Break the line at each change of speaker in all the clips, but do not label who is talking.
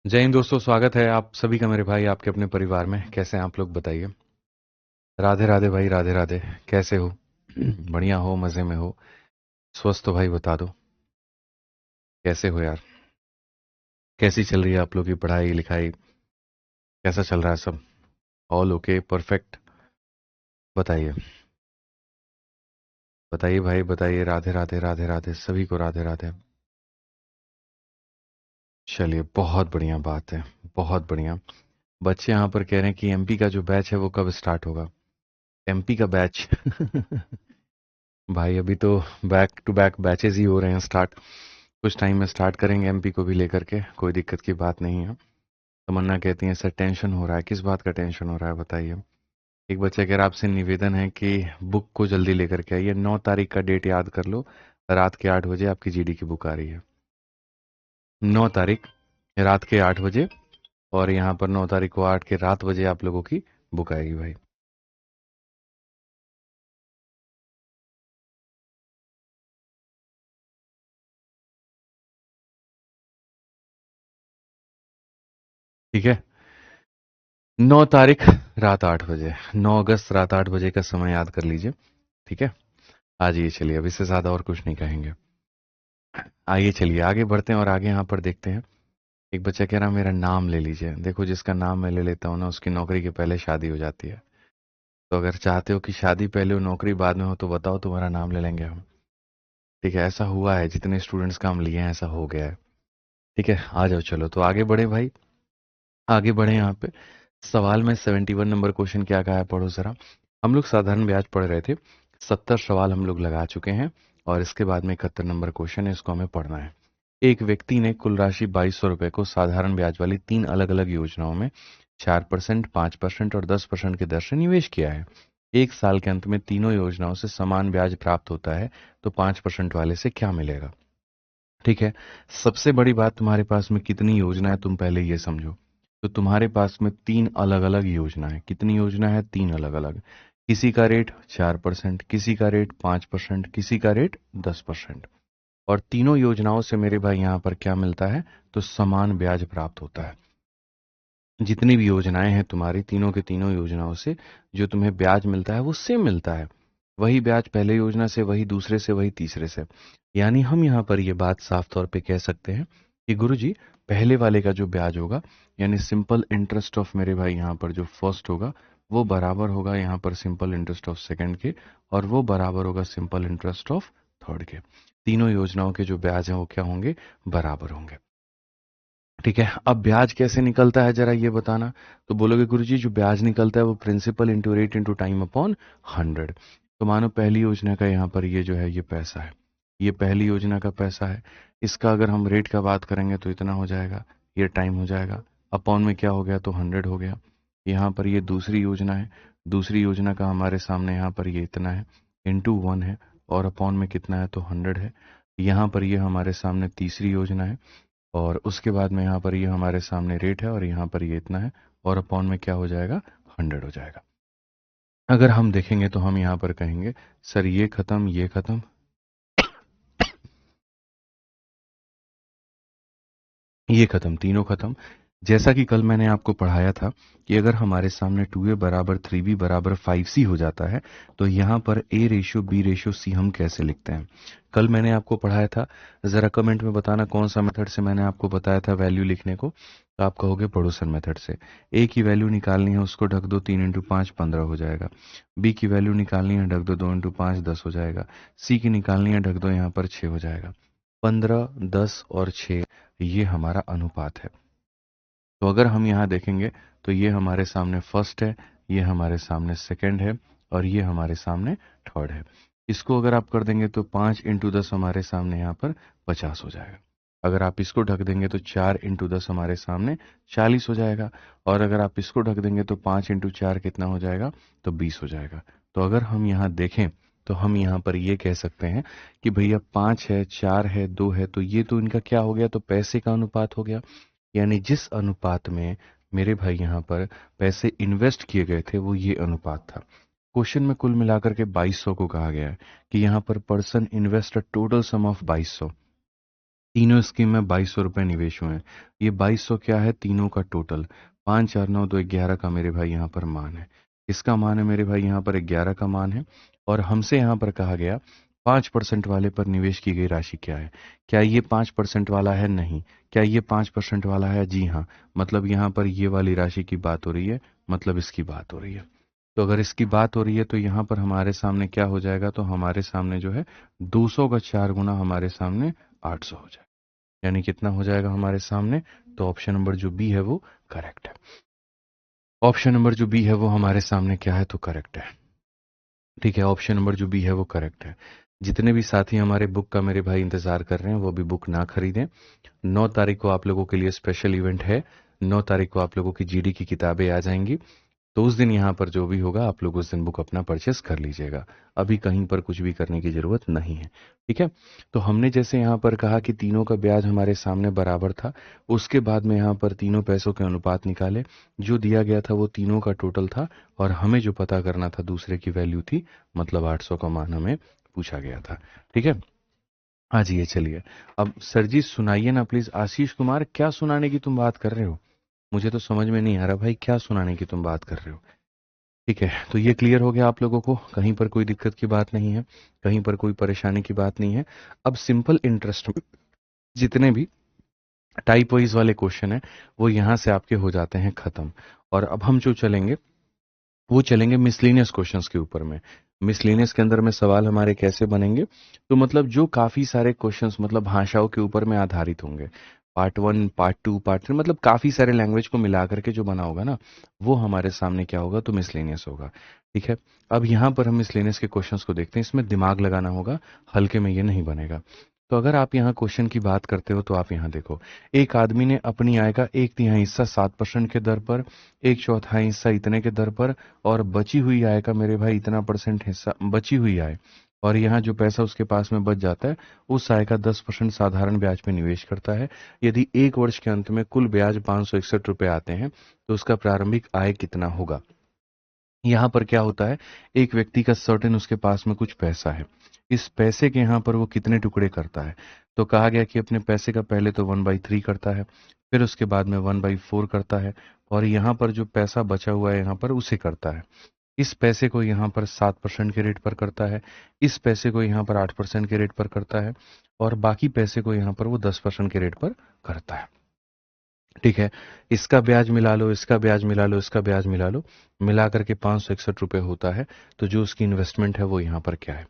जय हिंद दोस्तों, स्वागत है आप सभी का मेरे भाई आपके अपने परिवार में। कैसे हैं आप लोग बताइए। राधे राधे भाई, राधे राधे। कैसे हो? बढ़िया हो, मज़े में हो, स्वस्थ हो भाई? बता दो कैसे हो यार। कैसी चल रही है आप लोग की पढ़ाई लिखाई? कैसा चल रहा है सब? All okay, perfect? बताइए, बताइए भाई बताइए। राधे राधे, राधे राधे, सभी को राधे राधे। चलिए, बहुत बढ़िया बात है, बहुत बढ़िया। बच्चे यहाँ पर कह रहे हैं कि एमपी का जो बैच है वो कब स्टार्ट होगा? एमपी का बैच? भाई अभी तो बैक टू बैक बैचेस ही हो रहे हैं स्टार्ट। कुछ टाइम में स्टार्ट करेंगे एमपी को भी लेकर के, कोई दिक्कत की बात नहीं है। तमन्ना कहती है सर टेंशन हो रहा है। किस बात का टेंशन हो रहा है बताइए। एक बच्चा कह रहा है आपसे निवेदन है कि बुक को जल्दी लेकर के आइए। 9 तारीख का डेट याद कर लो, रात के 8 बजे आपकी जीडी की बुक आ रही है। 9 तारीख रात के 8 बजे। और यहाँ पर 9 तारीख को 8 के रात बजे आप लोगों की बुक आएगी भाई। ठीक है, 9 तारीख रात 8 बजे, 9 अगस्त रात 8 बजे का समय याद कर लीजिए। ठीक है, आ जाइए। चलिए, अब इससे ज़्यादा और कुछ नहीं कहेंगे। आइए चलिए आगे बढ़ते हैं और आगे यहाँ पर देखते हैं। एक बच्चा कह रहा मेरा नाम ले लीजिए। देखो, जिसका नाम मैं ले लेता हूँ ना, उसकी नौकरी के पहले शादी हो जाती है। तो अगर चाहते हो कि शादी पहले हो नौकरी बाद में हो तो बताओ, तुम्हारा नाम ले लेंगे हम। ठीक है, ऐसा हुआ है, जितने स्टूडेंट्स का हम लिए हैं ऐसा हो गया है। ठीक है, आ जाओ, चलो तो आगे बढ़े भाई। आगे बढ़े यहाँ पे। सवाल में 71 नंबर क्वेश्चन क्या कहा है, पढ़ो जरा। हम लोग साधारण ब्याज पढ़ रहे थे। 70 सवाल हम लोग लगा चुके हैं। और इसके बाद में 71 नंबर क्वेश्चन है, इसको हमें पढ़ना है। एक व्यक्ति ने कुल राशि 2200 रुपए को साधारण ब्याज वाली 3 अलग अलग योजनाओं में 4%, 5% और 10% की दर से निवेश किया है। एक साल के अंत में तीनों योजनाओं से समान ब्याज प्राप्त होता है, तो 5% वाले से क्या मिलेगा? ठीक है, सबसे बड़ी बात, तुम्हारे पास में कितनी योजना है तुम पहले ये समझो। तो तुम्हारे पास में 3 अलग अलग योजना है। कितनी योजना है? 3 अलग अलग। किसी का रेट 4%, किसी का रेट 5%, किसी का रेट 10%। और तीनों योजनाओं से मेरे भाई यहाँ पर क्या मिलता है? तो समान ब्याज प्राप्त होता है। जितनी भी योजनाएं हैं तुम्हारी, तीनों के तीनों योजनाओं से जो तुम्हें ब्याज मिलता है वो सेम मिलता है। वही ब्याज पहले योजना से, वही दूसरे से, वही तीसरे से। यानी हम यहाँ पर ये बात साफ तौर पे कह सकते हैं कि गुरुजी, पहले वाले का जो ब्याज होगा, यानी सिंपल इंटरेस्ट ऑफ मेरे भाई यहाँ पर जो फर्स्ट होगा, वो बराबर होगा यहाँ पर सिंपल इंटरेस्ट ऑफ सेकंड के। और वो बराबर होगा सिंपल इंटरेस्ट ऑफ थर्ड के। तीनों योजनाओं के जो ब्याज हैं वो क्या होंगे? बराबर होंगे। ठीक है, अब ब्याज कैसे निकलता है जरा ये बताना। तो बोलोगे गुरुजी, जो ब्याज निकलता है वो principal into rate into time upon 100। तो मानो पहली योजना का यहाँ पर ये जो है ये पैसा है। ये पहली योजना का पैसा है। इसका अगर हम रेट का बात करेंगे तो इतना हो जाएगा। ये टाइम हो जाएगा। अपॉन में क्या हो गया? तो 100 हो गया। यहाँ पर ये दूसरी योजना है। दूसरी योजना का हमारे सामने यहाँ पर ये इतना है, इंटू 1 है। और अपॉन में कितना है? तो 100 है। यहाँ पर ये हमारे सामने तीसरी योजना है। और उसके बाद में यहाँ पर ये हमारे सामने रेट है और यहाँ पर ये इतना है। और अपॉन में क्या हो जाएगा? 100 हो जाएगा। अगर हम देखेंगे तो हम यहाँ पर कहेंगे सर ये खत्म, ये खत्म, ये खत्म, तीनों खत्म। जैसा कि कल मैंने आपको पढ़ाया था कि अगर हमारे सामने 2a बराबर 3b बराबर 5c हो जाता है, तो यहाँ पर a ratio b ratio c हम कैसे लिखते हैं? कल मैंने आपको पढ़ाया था। ज़रा कमेंट में बताना कौन सा मेथड से मैंने आपको बताया था वैल्यू लिखने को। तो आप कहोगे पड़ोसन मेथड से। a की वैल्यू निकालनी है, उसको ढक दो, 3 × 5 15 हो जाएगा। b की वैल्यू निकालनी है, ढक दो, 2 × 5 10 हो जाएगा। c की निकालनी है, ढक दो, यहाँ पर 6 हो जाएगा। 15, 10 और 6, ये हमारा अनुपात है। तो अगर हम यहाँ देखेंगे तो ये हमारे सामने फर्स्ट है, ये हमारे सामने सेकंड है और ये हमारे सामने थर्ड है। इसको अगर आप कर देंगे तो 5 × 10 हमारे सामने यहाँ पर 50 हो जाएगा। अगर आप इसको ढक देंगे तो 4 × 10 हमारे सामने 40 हो जाएगा। और अगर आप इसको ढक देंगे तो 5 × 4 कितना हो जाएगा? तो 20 हो जाएगा। तो अगर हम यहाँ देखें तो हम यहाँ पर ये कह सकते हैं कि भैया 5 है, 4 है, 2 है, तो ये तो इनका क्या हो गया? तो पैसे का अनुपात हो गया। यानी जिस अनुपात में मेरे भाई यहाँ पर पैसे इन्वेस्ट किए गए थे वो ये अनुपात था। क्वेश्चन में कुल मिलाकर के 2200 को कहा गया है कि यहाँ पर person invest a total sum of 2200। तीनों स्कीम में 2200 रुपये निवेश हुए हैं। ये 2200 क्या है, तीनों का टोटल 5 4 9 2 11 का मेरे भाई यहाँ पर मान है। इसका मान है मेरे भाई यहाँ पर 11 का मान है। और हमसे यहाँ पर कहा गया 5% वाले पर निवेश की गई राशि क्या है। क्या ये 5% वाला है? नहीं। क्या ये 5% वाला है? जी हाँ। मतलब यहाँ पर ये वाली राशि की बात हो रही है, मतलब इसकी बात हो रही है। तो अगर इसकी बात हो रही है तो यहाँ पर हमारे सामने क्या हो जाएगा, तो हमारे सामने जो है 200 का 4 गुना हमारे सामने 800 हो जाएगा। यानी कितना हो जाएगा हमारे सामने? तो ऑप्शन नंबर जो बी है वो करेक्ट है। ऑप्शन नंबर जो बी है वो हमारे सामने क्या है, तो करेक्ट है। ठीक है, ऑप्शन नंबर जो बी है वो करेक्ट है। जितने भी साथी हमारे बुक का मेरे भाई इंतजार कर रहे हैं वो भी बुक ना खरीदें। 9 तारीख को आप लोगों के लिए स्पेशल इवेंट है। 9 तारीख को आप लोगों की जीडी की किताबें आ जाएंगी। तो उस दिन यहाँ पर जो भी होगा आप लोग उस दिन बुक अपना परचेस कर लीजिएगा। अभी कहीं पर कुछ भी करने की ज़रूरत नहीं है। ठीक है, तो हमने जैसे यहाँ पर कहा कि तीनों का ब्याज हमारे सामने बराबर था, उसके बाद में यहाँ पर तीनों पैसों के अनुपात निकाले। जो दिया गया था वो तीनों का टोटल था और हमें जो पता करना था दूसरे की वैल्यू थी, मतलब 800 का मान हमें पूछा गया था। ठीक है, हाँ जी, ये चलिए। अब सर जी सुनाइए ना प्लीज। आशीष कुमार, क्या सुनाने की तुम बात कर रहे हो? मुझे तो समझ में नहीं आ रहा भाई, क्या सुनाने की तुम बात कर रहे हो? ठीक है, तो ये क्लियर हो गया आप लोगों को, कहीं पर कोई दिक्कत की बात नहीं है, कहीं पर कोई परेशानी की बात नहीं है। अब सिंपल इंटरेस्ट में जितने भी टाइप वाइज वाले क्वेश्चन है वो यहाँ से आपके हो जाते हैं खत्म। और अब हम जो चलेंगे वो चलेंगे मिसलेनियस क्वेश्चंस के ऊपर में। मिसलेनियस के अंदर में सवाल हमारे कैसे बनेंगे, तो मतलब जो काफी सारे क्वेश्चंस मतलब भाषाओं के ऊपर में आधारित होंगे। पार्ट 1 पार्ट 2 पार्ट 3 मतलब काफी सारे लैंग्वेज को मिला करके जो बना होगा ना, वो हमारे सामने क्या होगा, तो मिसलेनियस होगा। ठीक है, अब यहाँ पर हम मिसलेनियस के क्वेश्चंस को देखते हैं। इसमें दिमाग लगाना होगा, हल्के में ये नहीं बनेगा। तो अगर आप यहाँ क्वेश्चन की बात करते हो तो आप यहाँ देखो, एक आदमी ने अपनी आय का 1/3 हिस्सा 7% के दर पर, 1/4 हिस्सा इतने के दर पर और बची हुई आय का मेरे भाई इतना परसेंट हिस्सा, बची हुई आय और यहाँ जो पैसा उसके पास में बच जाता है उस आय का 10% साधारण ब्याज पे निवेश करता है। यदि 1 वर्ष के अंत में कुल ब्याज 561 रुपए आते हैं तो उसका प्रारंभिक आय कितना होगा। यहाँ पर क्या होता है, एक व्यक्ति का सर्टेन उसके पास में कुछ पैसा है, इस पैसे के यहाँ पर वो कितने टुकड़े करता है। तो कहा गया कि अपने पैसे का पहले तो 1/3 करता है, फिर उसके बाद में 1/4 करता है और यहाँ पर जो पैसा बचा हुआ है यहाँ पर उसे करता है। इस पैसे को यहाँ पर 7% के रेट पर करता है, इस पैसे को यहाँ पर 8% के रेट पर करता है और बाकी पैसे को यहाँ पर वो 10% के रेट पर करता है। ठीक है, इसका ब्याज मिला लो, इसका ब्याज मिला लो, इसका ब्याज मिला लो, मिला करके 561 रुपये होता है। तो जो उसकी इन्वेस्टमेंट है वो यहाँ पर क्या है।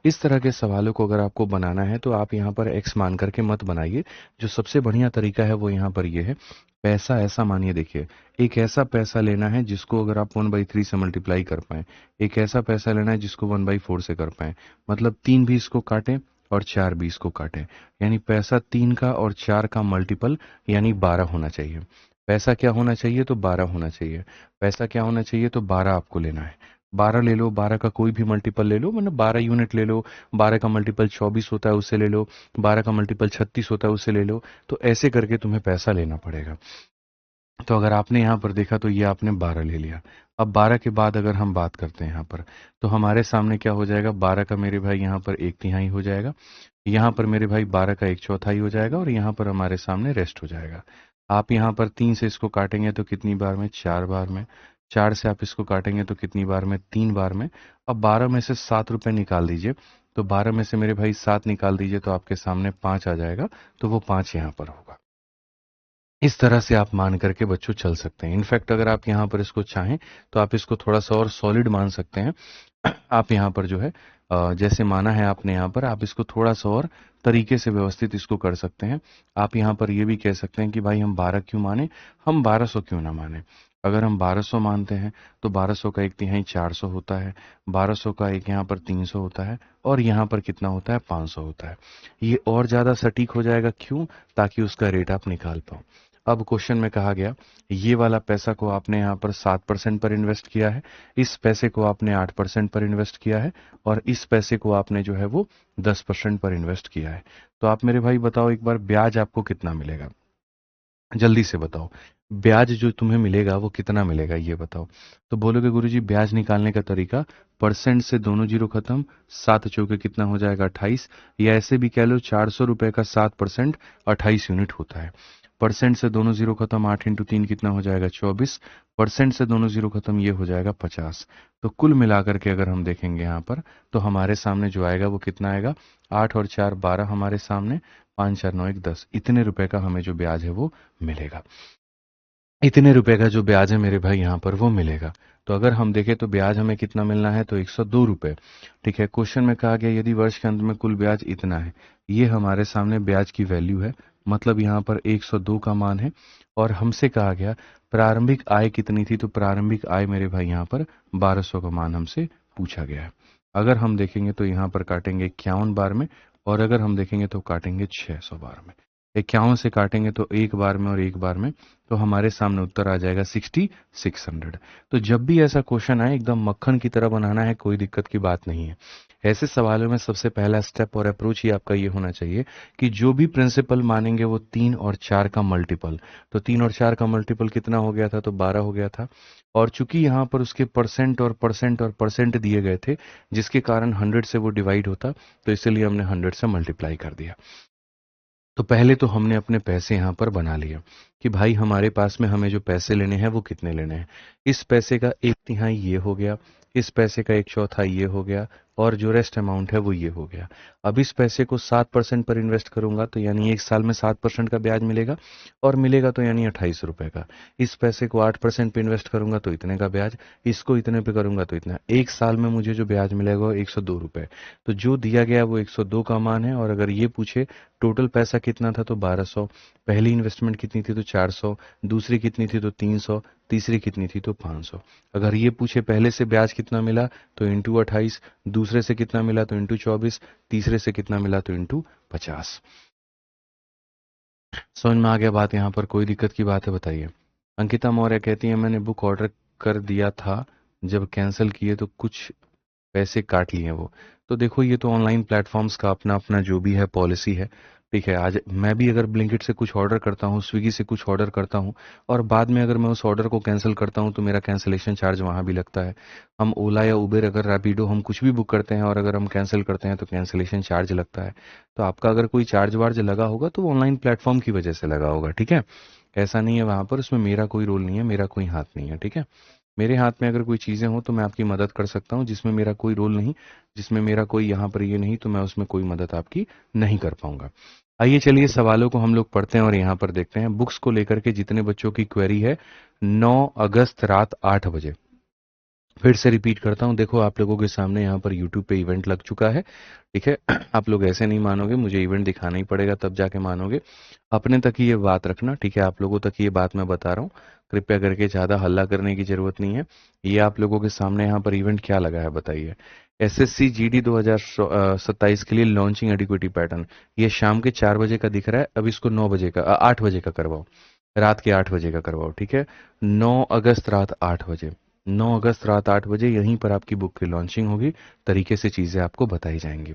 इस तरह के सवालों को अगर आपको बनाना है तो आप यहाँ पर एक्स मान करके मत बनाइए। जो सबसे बढ़िया तरीका है वो यहाँ पर ये है, पैसा ऐसा मानिए, देखिए एक ऐसा पैसा लेना है जिसको अगर आप 1/3 से मल्टीप्लाई कर पाए, एक ऐसा पैसा लेना है जिसको 1/4 से कर पाए, मतलब 3 भी इसको काटें और 4 भी इसको काटें, यानी पैसा 3 का और 4 का मल्टीपल यानी 12 होना चाहिए। पैसा क्या होना चाहिए, तो 12 होना चाहिए। पैसा क्या होना चाहिए, तो 12 आपको लेना है। 12 ले लो, 12 का कोई भी मल्टीपल ले लो, मतलब 12 यूनिट ले लो। 12 का मल्टीपल 24 होता है उससे ले लो, 12 का मल्टीपल 36 होता है उससे ले लो। तो ऐसे करके तुम्हें पैसा लेना पड़ेगा। तो अगर आपने यहाँ पर देखा तो ये आपने 12 ले लिया। अब 12 के बाद अगर हम बात करते हैं यहाँ पर, तो हमारे सामने क्या हो जाएगा, 12 का मेरे भाई यहाँ पर 1/3 हो जाएगा, यहाँ पर मेरे भाई 12 का 1/4 हो जाएगा और यहाँ पर हमारे सामने रेस्ट हो जाएगा। आप यहाँ पर 3 से इसको काटेंगे तो कितनी बार में, 4 बार में। 4 से आप इसको काटेंगे तो कितनी बार में, 3 बार में। अब 12 में से 7 रुपए निकाल दीजिए, तो 12 में से मेरे भाई 7 निकाल दीजिए तो आपके सामने 5 आ जाएगा, तो वो 5 यहाँ पर होगा। इस तरह से आप मान करके बच्चों चल सकते हैं। इनफैक्ट अगर आप यहाँ पर इसको चाहें तो आप इसको थोड़ा सा और सॉलिड मान सकते हैं। आप यहाँ पर जो है जैसे माना है आपने यहाँ पर, आप इसको थोड़ा सा और तरीके से व्यवस्थित इसको कर सकते हैं। आप यहाँ पर ये भी कह सकते हैं कि भाई हम 12 क्यों माने, हम 1200 क्यों ना माने। अगर हम 1200 मानते हैं तो 1200 का 1/3 400 होता है, 1200 का एक यहाँ पर 300 होता है और यहाँ पर कितना होता है, 500 होता है। ये और ज़्यादा सटीक हो जाएगा, क्यों, ताकि उसका रेट आप निकाल पाओ। अब क्वेश्चन में कहा गया ये वाला पैसा को आपने यहाँ पर 7% पर इन्वेस्ट किया है, इस पैसे को आपने 8% पर इन्वेस्ट किया है और इस पैसे को आपने जो है वो 10% पर इन्वेस्ट किया है। तो आप मेरे भाई बताओ एक बार, ब्याज आपको कितना मिलेगा। जल्दी से बताओ, ब्याज जो तुम्हें मिलेगा वो कितना मिलेगा ये बताओ। तो बोलोगे गुरुजी ब्याज निकालने का तरीका, परसेंट से दोनों जीरो खत्म, 7 चौके कितना हो जाएगा 28, या ऐसे भी कह लो 400 रुपए का 7% 28 यूनिट होता है। परसेंट से दोनों जीरो खत्म, 8 × 3 कितना हो जाएगा 24, परसेंट से दोनों जीरो खत्म ये हो जाएगा 50। तो कुल मिलाकर के अगर हम देखेंगे यहाँ पर तो हमारे सामने जो आएगा वो कितना आएगा, 8 और 4 12 हमारे सामने, 5 4 9 1 10, इतने रुपए का हमें जो ब्याज है वो मिलेगा। इतने रुपए का जो ब्याज है मेरे भाई यहाँ पर वो मिलेगा। तो अगर हम देखें तो ब्याज हमें कितना मिलना है, तो 102 रुपए। ठीक है, क्वेश्चन में कहा गया यदि वर्ष के अंत में कुल ब्याज इतना है, ये हमारे सामने ब्याज की वैल्यू है, मतलब यहाँ पर 102 का मान है। और हमसे कहा गया प्रारंभिक आय कितनी थी, तो प्रारंभिक आय मेरे भाई यहाँ पर 1200 का मान हमसे पूछा गया है। अगर हम देखेंगे तो यहाँ पर काटेंगे 51 बार में, और अगर हम देखेंगे तो काटेंगे 600 बार में। 51 से काटेंगे तो एक बार में और एक बार में, तो हमारे सामने उत्तर आ जाएगा 6600। तो जब भी ऐसा क्वेश्चन आए एकदम मक्खन की तरह बनाना है, कोई दिक्कत की बात नहीं है। ऐसे सवालों में सबसे पहला स्टेप और अप्रोच ही आपका ये होना चाहिए कि जो भी प्रिंसिपल मानेंगे वो 3 और 4 का मल्टीपल। तो 3 और 4 का मल्टीपल कितना हो गया था, तो 12 हो गया था। और चूंकि यहाँ पर उसके परसेंट और परसेंट और परसेंट दिए गए थे, जिसके कारण 100 से वो डिवाइड होता, तो इसलिए हमने 100 से मल्टीप्लाई कर दिया। तो पहले तो हमने अपने पैसे यहाँ पर बना लिया कि भाई हमारे पास में हमें जो पैसे लेने हैं वो कितने लेने हैं। इस पैसे का 1/3 ये हो गया, इस पैसे का 1/4 ये हो गया, और जो रेस्ट अमाउंट है वो ये हो गया। अब इस पैसे को 7% पर इन्वेस्ट करूंगा तो यानी एक साल में 7% का ब्याज मिलेगा, और मिलेगा तो यानी 28 रुपए का। इस पैसे को 8% पे इन्वेस्ट करूंगा तो इतने का ब्याज, इसको इतने पे करूंगा तो इतना। एक साल में मुझे जो ब्याज मिलेगा वो 102 रुपए। तो जो दिया गया वो 102 का मान है। और अगर ये पूछे टोटल पैसा कितना था, तो 1200। पहली इन्वेस्टमेंट कितनी थी, तो 400। दूसरी कितनी थी, तो 300। तीसरी कितनी थी, तो 500। अगर ये पूछे पहले से ब्याज कितना मिला, तो इंटू 28, दूसरे से कितना मिला तो इंटू 24, तीसरे से कितना मिला तो इंटू 50। समझ में आ गया बात, यहाँ पर कोई दिक्कत की बात है बताइए। अंकिता मौर्य कहती है मैंने बुक ऑर्डर कर दिया था, जब कैंसिल किए तो कुछ पैसे काट लिए वो। तो देखो ये तो ऑनलाइन प्लेटफॉर्म्स का अपना अपना जो भी है पॉलिसी है। ठीक है, आज मैं भी अगर ब्लिंकिट से कुछ ऑर्डर करता हूँ, स्विगी से कुछ ऑर्डर करता हूँ, और बाद में अगर मैं उस ऑर्डर को कैंसिल करता हूँ तो मेरा कैंसिलेशन चार्ज वहाँ भी लगता है। हम ओला या उबेर, अगर रैपिडो, हम कुछ भी बुक करते हैं और अगर हम कैंसिल करते हैं तो कैंसिलेशन चार्ज लगता है। तो आपका अगर कोई चार्ज वार्ज लगा होगा तो ऑनलाइन प्लेटफॉर्म की वजह से लगा होगा। ठीक है, ऐसा नहीं है वहां पर, उसमें मेरा कोई रोल नहीं है, मेरा कोई हाथ नहीं है। ठीक है, मेरे हाथ में अगर कोई चीज़ें हो तो मैं आपकी मदद कर सकता हूँ, जिसमें मेरा कोई रोल नहीं, जिसमें मेरा कोई यहाँ पर ये नहीं, तो मैं उसमें कोई मदद आपकी नहीं कर पाऊंगा। आइए चलिए सवालों को हम लोग पढ़ते हैं और यहाँ पर देखते हैं बुक्स को लेकर के जितने बच्चों की क्वेरी है। 9 अगस्त रात 8 बजे, फिर से रिपीट करता हूँ, देखो आप लोगों के सामने यहाँ पर यूट्यूब पे इवेंट लग चुका है। ठीक है, आप लोग ऐसे नहीं मानोगे, मुझे इवेंट दिखाना ही पड़ेगा तब जाके मानोगे। अपने तक ही ये बात रखना, ठीक है, आप लोगों तक ये बात मैं बता रहा हूँ, कृपया करके ज़्यादा हल्ला करने की जरूरत नहीं है। ये आप लोगों के सामने यहाँ पर इवेंट क्या लगा है बताइए। एसएससी जीडी 2027 के लिए लॉन्चिंग एडिक्विटी पैटर्न, ये शाम के 4 बजे का दिख रहा है, अब इसको 9 बजे का 8 बजे का करवाओ, रात के 8 बजे का करवाओ। ठीक है, 9 अगस्त रात 8 बजे, 9 अगस्त रात 8 बजे यहीं पर आपकी बुक की लॉन्चिंग होगी, तरीके से चीज़ें आपको बताई जाएंगी।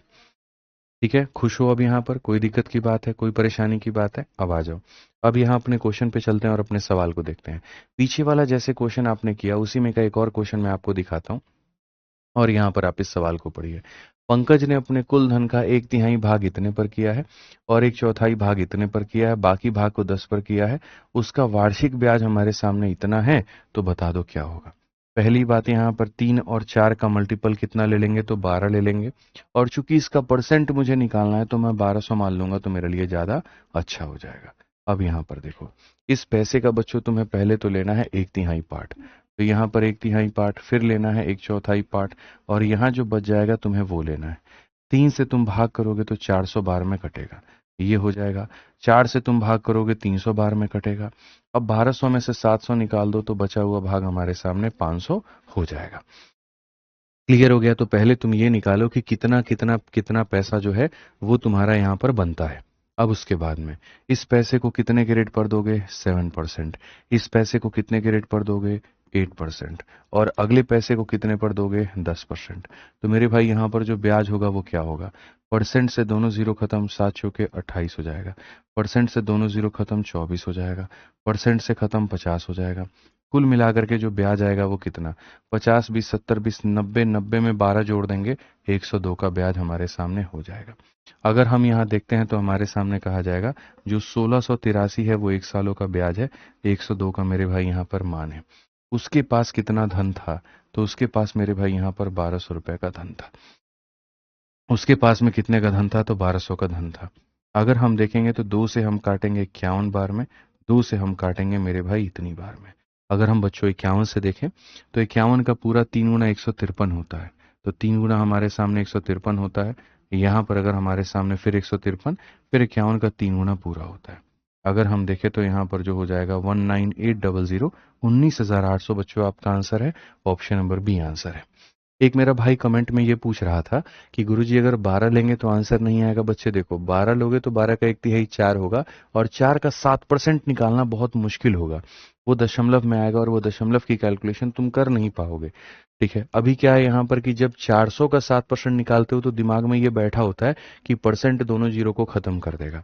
ठीक है, खुश हो अब यहाँ पर, कोई दिक्कत की बात है, कोई परेशानी की बात है, अब आ जाओ। अब यहाँ अपने क्वेश्चन पे चलते हैं और अपने सवाल को देखते हैं। पीछे वाला जैसे क्वेश्चन आपने किया उसी में का एक और क्वेश्चन मैं आपको दिखाता हूँ, और यहाँ पर आप इस सवाल को पढ़िए। पंकज ने अपने कुल धन का 1/3 भाग इतने पर किया है और 1/4 भाग इतने पर किया है, बाकी भाग को 10 पर किया है, उसका वार्षिक ब्याज हमारे सामने इतना है, तो बता दो क्या होगा। पहली बात, यहाँ पर 3 और 4 का मल्टीपल कितना ले लेंगे, तो 12 ले लेंगे, और चूंकि इसका परसेंट मुझे निकालना है तो मैं 1200 मान लूंगा, तो मेरे लिए ज्यादा अच्छा हो जाएगा। अब यहाँ पर देखो, इस पैसे का बच्चों तुम्हें पहले तो लेना है 1/3 पार्ट, तो यहाँ पर 1/3 पार्ट, फिर लेना है 1/4 पार्ट, और यहाँ जो बच जाएगा तुम्हें वो लेना है। 3 से तुम भाग करोगे तो 400 बार में कटेगा, ये हो जाएगा। 4 से तुम भाग करोगे 300 बार में कटेगा। अब 1200 में से 700 निकाल दो तो बचा हुआ भाग हमारे सामने 500 हो जाएगा। क्लियर हो गया? तो पहले तुम ये निकालो कि कितना कितना कितना पैसा जो है वो तुम्हारा यहाँ पर बनता है। अब उसके बाद में इस पैसे को कितने के रेट पर दोगे? 7%। इस पैसे को कितने के रेट पर दोगे? 8%, और अगले पैसे को कितने पर दोगे? 10%। तो मेरे भाई यहाँ पर जो ब्याज होगा वो क्या होगा? परसेंट से दोनों जीरो खत्म, 7 चौके 28 हो जाएगा। परसेंट से दोनों जीरो खत्म, 24 हो जाएगा। परसेंट से खत्म, 50 हो जाएगा। कुल मिलाकर के जो ब्याज आएगा वो कितना? 50 20 70 20 90, 90 में 12 जोड़ देंगे, 102 का ब्याज हमारे सामने हो जाएगा। अगर हम यहाँ देखते हैं तो हमारे सामने कहा जाएगा जो 1683 है वो 1 सालों का ब्याज है, 102 का मेरे भाई यहाँ पर मान है। उसके पास कितना धन था? तो उसके पास मेरे भाई यहाँ पर 1200 रुपए का धन था। उसके पास में कितने का धन था? तो 1200 का धन था। अगर हम देखेंगे तो 2 से हम काटेंगे 51 बार में, 2 से हम काटेंगे मेरे भाई इतनी बार में। अगर हम बच्चों 51 से देखें तो 51 का पूरा 3 गुना 153 होता है। तो 3 गुना हमारे सामने 153 होता है। यहाँ पर अगर हमारे सामने फिर 153, फिर 51 का 3 गुना पूरा होता है। अगर हम देखें तो यहाँ पर जो हो जाएगा 19800, 19,800 बच्चों आपका आंसर है। ऑप्शन नंबर बी आंसर है। एक मेरा भाई कमेंट में ये पूछ रहा था कि गुरुजी अगर 12 लेंगे तो आंसर नहीं आएगा। बच्चे देखो, 12 लोगे तो 12 का 1/3 4 होगा, और 4 का 7% निकालना बहुत मुश्किल होगा। वो दशमलव में आएगा और वो दशमलव की कैलकुलेशन तुम कर नहीं पाओगे। ठीक है, अभी क्या है यहाँ पर कि जब 400 का 7% निकालते हो तो दिमाग में ये बैठा होता है कि परसेंट दोनों जीरो को खत्म कर देगा।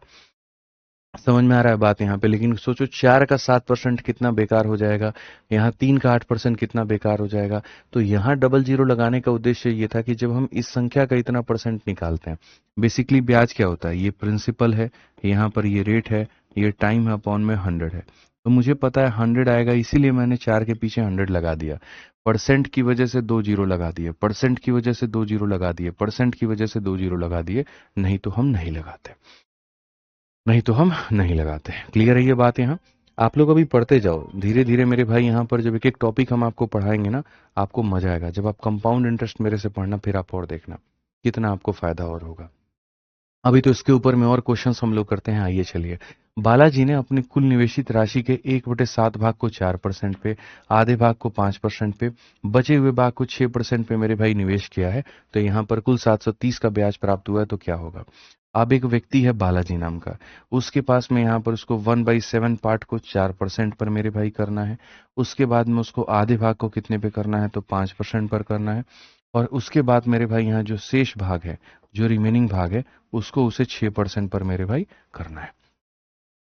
समझ में आ रहा है बात यहाँ पे? लेकिन सोचो 4 का 7% कितना बेकार हो जाएगा, यहाँ 3 का 8% कितना बेकार हो जाएगा। तो यहाँ डबल जीरो लगाने का उद्देश्य ये था कि जब हम इस संख्या का इतना परसेंट निकालते हैं, बेसिकली ब्याज क्या होता है? ये प्रिंसिपल है, यहाँ पर ये रेट है, ये टाइम है, अपॉन में 100 है। तो मुझे पता है 100 आएगा, इसीलिए मैंने 4 के पीछे 100 लगा दिया। परसेंट की वजह से 2 जीरो लगा दिए, परसेंट की वजह से 2 जीरो लगा दिए, परसेंट की वजह से 2 जीरो लगा दिए, नहीं तो हम नहीं लगाते, नहीं तो हम नहीं लगाते। क्लियर है ये बात? यहाँ आप लोग अभी पढ़ते जाओ धीरे धीरे मेरे भाई। यहाँ पर जब एक एक टॉपिक हम आपको पढ़ाएंगे ना, आपको मजा आएगा। जब आप कंपाउंड इंटरेस्ट मेरे से पढ़ना, फिर आप और देखना कितना आपको फायदा और होगा। अभी तो इसके ऊपर में और क्वेश्चंस हम लोग करते हैं। आइए चलिए। बालाजी ने अपनी कुल निवेशित राशि के 1/7 भाग को 4% पे, आधे भाग को 5% पे, बचे हुए भाग को 6% पे मेरे भाई निवेश किया है। तो यहाँ पर कुल 730 का ब्याज प्राप्त हुआ है। तो क्या होगा? अब एक व्यक्ति है बालाजी नाम का, उसके पास में यहाँ पर उसको 1/7 पार्ट को 4% पर मेरे भाई करना है। उसके बाद में उसको आधे भाग को कितने पे करना है? तो 5% पर करना है। और उसके बाद मेरे भाई यहाँ जो शेष भाग है, जो रिमेनिंग भाग है, उसको उसे 6% पर मेरे भाई करना है।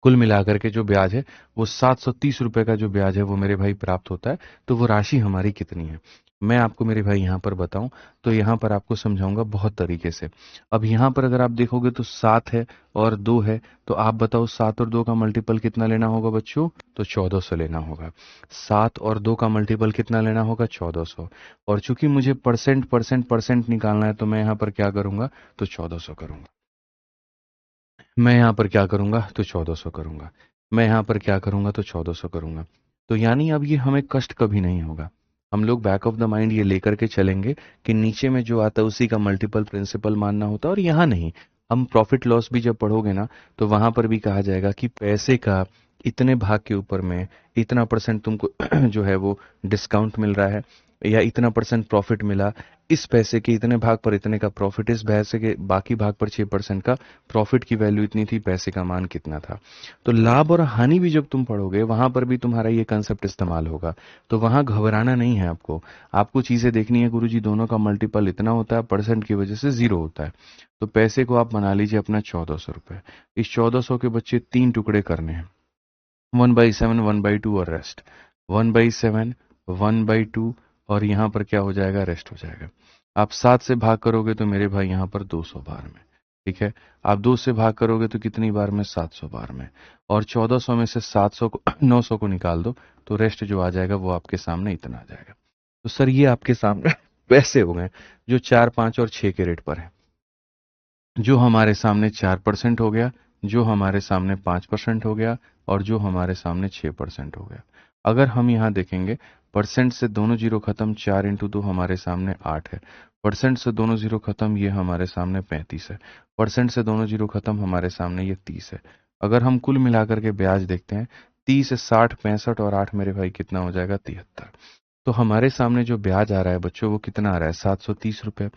कुल मिलाकर के जो ब्याज है वो 730 रुपए का जो ब्याज है वो मेरे भाई प्राप्त होता है। तो वो राशि हमारी कितनी है मैं आपको मेरे भाई यहाँ पर बताऊं तो यहाँ पर आपको समझाऊंगा बहुत तरीके से। अब यहाँ पर अगर आप देखोगे तो 7 है और 2 है। तो आप बताओ 7 और 2 का मल्टीपल कितना लेना होगा बच्चों? तो 1400 लेना होगा। 7 और 2 का मल्टीपल कितना लेना होगा? 1400। और चूंकि मुझे परसेंट परसेंट परसेंट निकालना है तो मैं यहाँ पर क्या करूंगा? तो 1400 करूंगा। मैं यहाँ पर क्या करूंगा? तो 1400 करूंगा। मैं यहाँ पर क्या करूंगा? तो 1400 करूंगा। तो यानी अब ये हमें कष्ट कभी नहीं होगा। हम लोग बैक ऑफ द माइंड ये लेकर के चलेंगे कि नीचे में जो आता है उसी का मल्टीपल प्रिंसिपल मानना होता है। और यहाँ नहीं, हम प्रॉफिट लॉस भी जब पढ़ोगे ना तो वहां पर भी कहा जाएगा कि पैसे का इतने भाग के ऊपर में इतना परसेंट तुमको जो है वो डिस्काउंट मिल रहा है, या इतना परसेंट प्रॉफिट मिला, इस पैसे के इतने भाग पर इतने का प्रॉफिट, इस पैसे के बाकी भाग पर 6% का प्रॉफिट की वैल्यू इतनी थी, पैसे का मान कितना था। तो लाभ और हानि भी जब तुम पढ़ोगे वहां पर भी तुम्हारा ये कंसेप्ट इस्तेमाल होगा। तो वहां घबराना नहीं है आपको। आपको चीजें देखनी है, गुरुजी दोनों का मल्टीपल इतना होता है, परसेंट की वजह से 0 होता है। तो पैसे को आप बना लीजिए अपना 1400 रुपए। इस 1400 के बच्चे 3 टुकड़े करने हैं, 1/7, 1/2 और रेस्ट। 1/7, 1/2 और यहाँ पर क्या हो जाएगा? रेस्ट हो जाएगा। आप 7 से भाग करोगे तो मेरे भाई यहाँ पर 200 बार में। ठीक है, आप 2 से भाग करोगे तो कितनी बार में? 700 बार में। और 1400 में से 700 को 900 को निकाल दो तो रेस्ट जो आ जाएगा वो आपके सामने इतना आ जाएगा। तो सर ये आपके सामने पैसे हो गए जो 4, 5 और 6 के रेट पर है। जो हमारे सामने 4% हो गया, जो हमारे सामने 5% हो गया, और जो हमारे सामने 6% हो गया। अगर हम यहाँ देखेंगे, परसेंट से दोनों जीरो खत्म, 4 × 2 हमारे सामने 8 है। परसेंट से दोनों जीरो खत्म, ये हमारे सामने 35 है। परसेंट से दोनों जीरो खत्म, हमारे सामने ये 30 है। अगर हम कुल मिलाकर के ब्याज देखते हैं, 30, 60, 65 और 8 मेरे भाई कितना हो जाएगा? 73। तो हमारे सामने जो ब्याज आ रहा है बच्चों वो कितना आ रहा है 730 रुपये।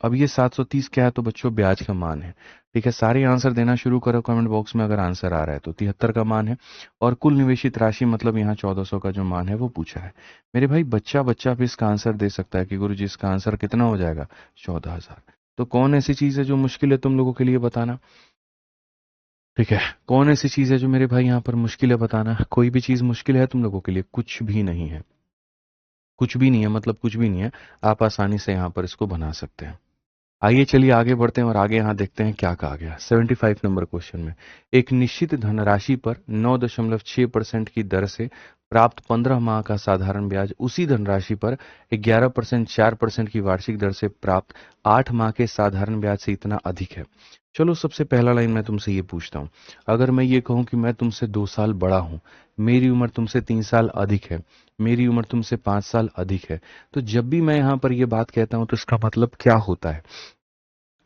अब ये 730 क्या है, तो बच्चों ब्याज का मान है। ठीक है, सारे आंसर देना शुरू करो कमेंट बॉक्स में अगर आंसर आ रहा है तो। 73 का मान है और कुल निवेशित राशि मतलब यहाँ 1400 का जो मान है वो पूछा है। मेरे भाई बच्चा बच्चा भी इसका आंसर दे सकता है कि गुरुजी इसका आंसर कितना हो जाएगा 14,000। तो कौन ऐसी चीज है जो मुश्किल है तुम लोगों के लिए बताना। ठीक है, कौन ऐसी चीज है जो मेरे भाई यहाँ पर मुश्किल है बताना। कोई भी चीज मुश्किल है तुम लोगों के लिए, कुछ भी नहीं है, कुछ भी नहीं है मतलब कुछ भी नहीं है। आप आसानी से यहाँ पर इसको बना सकते हैं। आइए चलिए आगे बढ़ते हैं और आगे यहाँ देखते हैं क्या कहा गया 75 नंबर क्वेश्चन में। एक निश्चित धनराशि पर 9.6% की दर से प्राप्त 15 माह का साधारण ब्याज उसी धनराशि पर 11% 4% की वार्षिक दर से प्राप्त 8 माह के साधारण ब्याज से इतना अधिक है। चलो सबसे पहला लाइन मैं तुमसे ये पूछता हूँ, अगर मैं ये कहूँ कि मैं तुमसे 2 साल बड़ा हूँ, मेरी उम्र तुमसे 3 साल अधिक है, मेरी उम्र तुमसे 5 साल अधिक है, तो जब भी मैं यहाँ पर ये बात कहता हूँ तो इसका मतलब क्या होता है।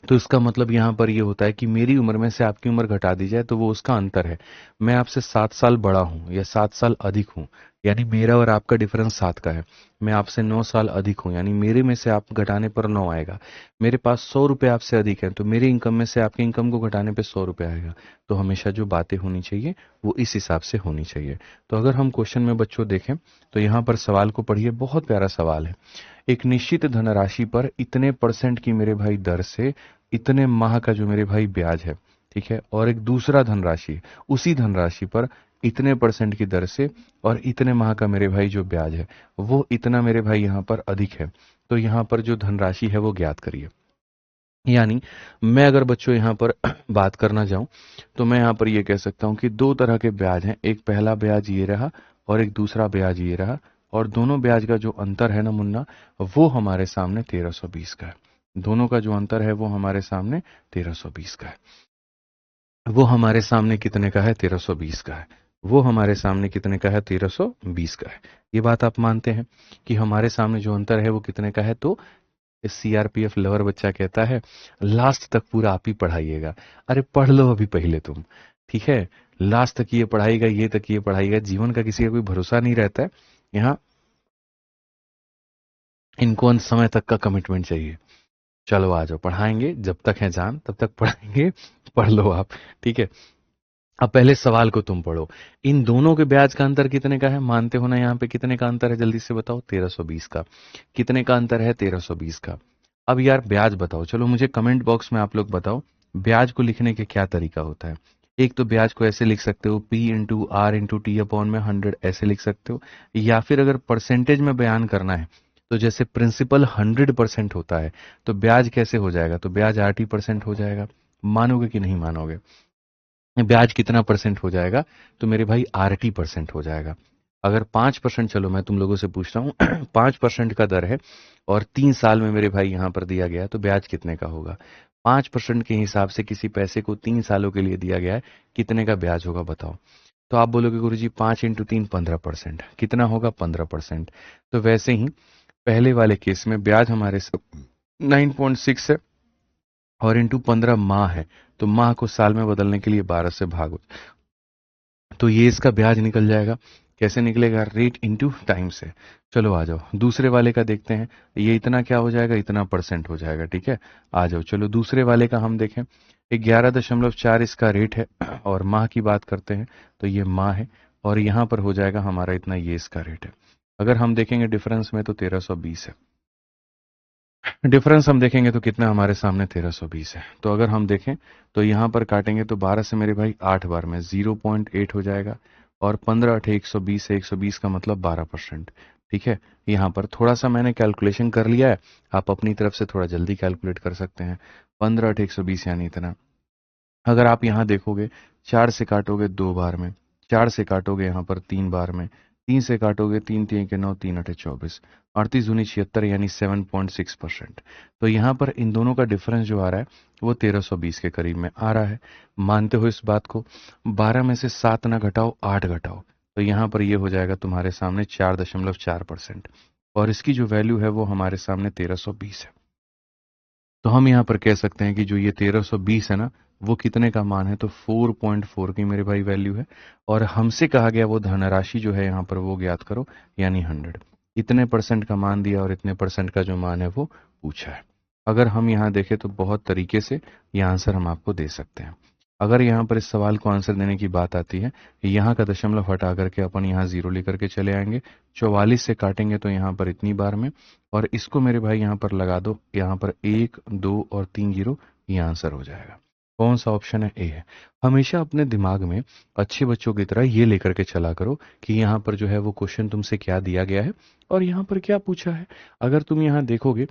तो इसका मतलब यहाँ पर ये होता है कि मेरी उम्र में से आपकी उम्र घटा दी जाए तो वो उसका अंतर है। मैं आपसे 7 साल बड़ा हूँ या 7 साल अधिक हूँ, यानी मेरा और आपका डिफरेंस 7 का है। मैं आपसे 9 साल अधिक हूँ, यानी मेरे में से आप घटाने पर 9 आएगा। मेरे पास 100 रुपये आपसे अधिक है, तो मेरी इनकम में से आपके इनकम को घटाने पर 100 रुपये आएगा। तो हमेशा जो बातें होनी चाहिए वो इस हिसाब से होनी चाहिए। तो अगर हम क्वेश्चन में बच्चों देखें तो यहाँ पर सवाल को पढ़िए, बहुत प्यारा सवाल है। एक निश्चित धनराशि पर इतने परसेंट की मेरे भाई दर से इतने माह का जो मेरे भाई ब्याज है, ठीक है, और एक दूसरा धनराशि उसी धनराशि पर इतने परसेंट की दर से और इतने माह का मेरे भाई जो ब्याज है वो इतना मेरे भाई यहाँ पर अधिक है। तो यहाँ पर जो धनराशि है वो ज्ञात करिए। यानी मैं अगर बच्चों यहाँ पर बात करना चाहूँ तो मैं यहाँ पर ये कह सकता हूँ कि दो तरह के ब्याज हैं, एक पहला ब्याज ये रहा और एक दूसरा ब्याज ये रहा, और दोनों ब्याज का जो अंतर है ना मुन्ना, वो हमारे सामने 1320 का है। दोनों का जो अंतर है वो हमारे सामने 1320 का है। वो हमारे सामने कितने का है 1320 का है। वो हमारे सामने कितने का है 1320 का है। ये बात आप मानते हैं कि हमारे सामने जो अंतर है वो कितने का है। तो सीआरपीएफ लवर बच्चा कहता है लास्ट तक पूरा आप ही पढ़ाइएगा। अरे पढ़ लो अभी पहले तुम, ठीक है, लास्ट तक ये पढ़ाइएगा, ये तक ये पढ़ाइएगा। जीवन का किसी का कोई भरोसा नहीं रहता है यहाँ, इनको अंत समय तक का कमिटमेंट चाहिए। चलो आ जाओ पढ़ाएंगे, जब तक है जान तब तक पढ़ाएंगे। पढ़ लो आप, ठीक है। अब पहले सवाल को तुम पढ़ो। इन दोनों के ब्याज का अंतर कितने का है, मानते हो ना यहाँ पे कितने का अंतर है, जल्दी से बताओ 1320 का। कितने का अंतर है 1320 का। अब यार ब्याज बताओ, चलो मुझे कमेंट बॉक्स में आप लोग बताओ ब्याज को लिखने के क्या तरीका होता है। एक तो ब्याज को ऐसे लिख सकते हो P into R into T upon में 100 ऐसे लिख सकते हो, या फिर अगर परसेंटेज में बयान करना है तो जैसे प्रिंसिपल 100% होता है तो ब्याज कैसे हो जाएगा, तो ब्याज 80% हो जाएगा। मानोगे कि नहीं मानोगे, ब्याज कितना परसेंट हो जाएगा, तो मेरे भाई 80% हो जाएगा। अगर 5%, चलो मैं तुम लोगों से पूछता हूँ 5% का दर है और 3 साल में मेरे भाई यहाँ पर दिया गया है तो ब्याज कितने का होगा। 5% के हिसाब से किसी पैसे को 3 सालों के लिए दिया गया है, कितने का ब्याज होगा बताओ। तो आप बोलोगे गुरुजी 5 × 3 15%, कितना होगा 15%। तो वैसे ही पहले वाले केस में ब्याज हमारे 9.6 है और इंटू 15 माह है, तो माह को साल में बदलने के लिए 12 से भागो, तो ये इसका ब्याज निकल जाएगा। कैसे निकलेगा, रेट इंटू टाइम से। चलो आ जाओ दूसरे वाले का देखते हैं, ये इतना क्या हो जाएगा, इतना परसेंट हो जाएगा। ठीक है, आ जाओ चलो दूसरे वाले का हम देखें। 11.4 इसका रेट है और माह की बात करते हैं तो ये माह है और यहाँ पर हो जाएगा हमारा इतना, ये इसका रेट है। अगर हम देखेंगे डिफरेंस में तो 1320 है। डिफरेंस हम देखेंगे तो कितना हमारे सामने 1320 है। तो अगर हम देखें तो यहाँ पर काटेंगे तो 12 से मेरे भाई 8 बार में 0.8 हो जाएगा और 15 अठे 120 है, 120 का मतलब 12%। ठीक है, यहाँ पर थोड़ा सा मैंने कैलकुलेशन कर लिया है, आप अपनी तरफ से थोड़ा जल्दी कैलकुलेट कर सकते हैं। 15 अठे 120 यानी इतना। अगर आप यहाँ देखोगे 4 से काटोगे 2 बार में, 4 से काटोगे यहाँ पर 3 बार में, 3 से काटोगे 3 3 के 9, 3 अठे 24, 38 दूनी 76 यानी 7.6%। तो यहाँ पर इन दोनों का डिफरेंस जो आ रहा है वो 1320 के करीब में आ रहा है। मानते हो इस बात को। 12 में से 7 ना घटाओ, 8 घटाओ, तो यहाँ पर ये हो जाएगा तुम्हारे सामने 4.4%, और इसकी जो वैल्यू है वो हमारे सामने 1320 है। तो हम यहाँ पर कह सकते हैं कि जो ये 1320 है ना, वो कितने का मान है, तो 4.4 की मेरे भाई वैल्यू है। और हमसे कहा गया वो धनराशि जो है यहाँ पर वो ज्ञात करो, यानी 100। इतने परसेंट का मान दिया और इतने परसेंट का जो मान है वो पूछा है। अगर हम यहाँ देखें तो बहुत तरीके से ये आंसर हम आपको दे सकते हैं। अगर यहाँ पर इस सवाल को आंसर देने की बात आती है, यहाँ का दशमलव हटा करके अपन यहाँ 0 लेकर के चले आएंगे, 44 से काटेंगे तो यहाँ पर इतनी बार में, और इसको मेरे भाई यहाँ पर लगा दो, यहाँ पर 1 2 और 3 जीरो, ये आंसर हो जाएगा। कौन सा ऑप्शन है? ए है। हमेशा अपने दिमाग में अच्छे बच्चों की तरह ये लेकर के चला करो कि यहाँ पर जो है वो क्वेश्चन तुमसे क्या दिया गया है और यहाँ पर क्या पूछा है। अगर तुम यहाँ देखोगे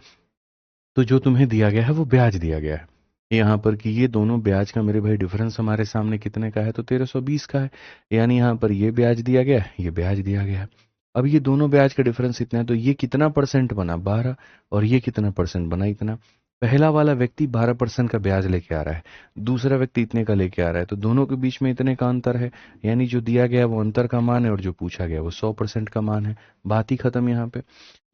तो जो तुम्हें दिया गया है वो ब्याज दिया गया है यहाँ पर, कि ये दोनों ब्याज का मेरे भाई डिफरेंस हमारे सामने कितने का है, तो 1320 का है। यानी यहाँ पर ये ब्याज दिया गया है, ये ब्याज दिया गया है। अब ये दोनों ब्याज का डिफरेंस इतना है, तो ये कितना परसेंट बना? 12। और ये कितना परसेंट बना? इतना। पहला वाला व्यक्ति 12% का ब्याज लेके आ रहा है, दूसरा व्यक्ति इतने का लेके आ रहा है, तो दोनों के बीच में इतने का अंतर है। यानी जो दिया गया वो अंतर का मान है और जो पूछा गया वो 100% का मान है। बात ही खत्म यहाँ पे।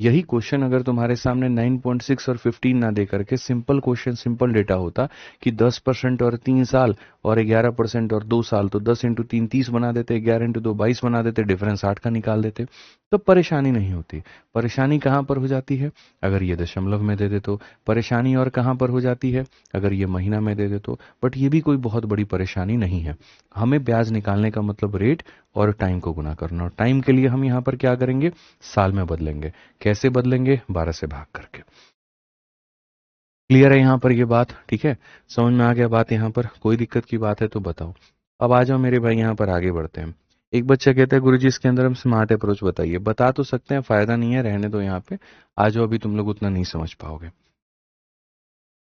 यही क्वेश्चन अगर तुम्हारे सामने 9.6 और 15 ना दे करके सिंपल क्वेश्चन, सिंपल डेटा होता कि 10% और 3 साल और 11% और 2 साल, तो 10 इंटू 3 30 बना देते, 11 इंटू 2 22 बना देते, डिफरेंस 8 का निकाल देते, तो परेशानी नहीं होती। परेशानी कहाँ पर हो जाती है? अगर ये दशमलव में दे दे तो। परेशानी और कहाँ पर हो जाती है? अगर ये महीना में दे दे तो। बट ये भी कोई बहुत बड़ी परेशानी नहीं है। हमें ब्याज निकालने का मतलब रेट और टाइम को गुना करना, और टाइम के लिए हम यहाँ पर क्या करेंगे? साल में बदलेंगे। कैसे बदलेंगे? 12 से भाग करके। क्लियर है यहाँ पर ये बात? ठीक है, समझ में आ गया बात? यहाँ पर कोई दिक्कत की बात है तो बताओ। अब आ जाओ मेरे भाई, यहाँ पर आगे बढ़ते हैं। एक बच्चा कहता है गुरुजी इसके अंदर हम स्मार्ट अप्रोच बताइए। बता तो सकते हैं, फायदा नहीं है, रहने दो यहाँ पे। आ जाओ, अभी तुम लोग उतना नहीं समझ पाओगे।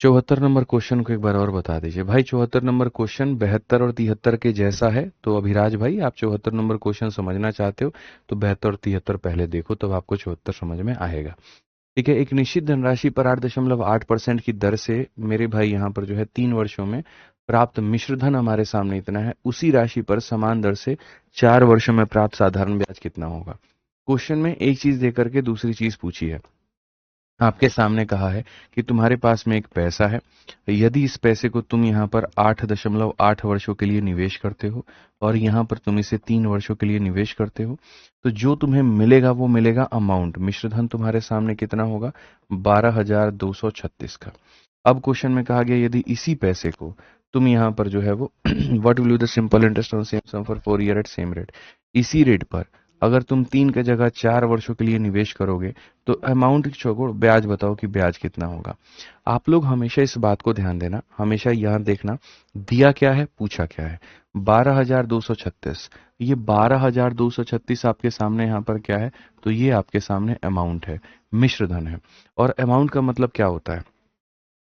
74 नंबर क्वेश्चन को एक बार और बता दीजिए भाई। 74 नंबर क्वेश्चन 72 और 73 के जैसा है, तो अभिराज भाई आप 74 नंबर क्वेश्चन समझना चाहते हो तो 72 और 73 पहले देखो, तब आपको 74 समझ में आएगा। ठीक है, एक निश्चित धनराशि पर 8.8% की दर से मेरे भाई यहाँ पर जो है 3 वर्षों में प्राप्त मिश्र धन हमारे सामने इतना है। उसी राशि पर समान दर से 4 वर्षों में प्राप्त साधारण ब्याज कितना होगा? क्वेश्चन में एक चीज देकर के दूसरी चीज पूछी है। आपके सामने कहा है कि तुम्हारे पास में एक पैसा है, यदि इस पैसे को तुम यहाँ पर 8.8 वर्षों के लिए निवेश करते हो और यहाँ पर तुम इसे 3 वर्षों के लिए निवेश करते हो, तो जो तुम्हें मिलेगा वो मिलेगा अमाउंट, मिश्रधन तुम्हारे सामने कितना होगा? 12,236 का। अब क्वेश्चन में कहा गया यदि इसी पैसे को तुम यहाँ पर जो है वो what will be the simple interest on same sum for 4 year at same rate, इसी रेट पर अगर तुम 3 के जगह 4 वर्षों के लिए निवेश करोगे तो अमाउंट छोड़ो, ब्याज बताओ कि ब्याज कितना होगा। आप लोग हमेशा इस बात को ध्यान देना, हमेशा यहाँ देखना दिया क्या है, पूछा क्या है। 12,236, ये 12,236 आपके सामने यहाँ पर क्या है? तो ये आपके सामने अमाउंट है, मिश्र धन है। और अमाउंट का मतलब क्या होता है?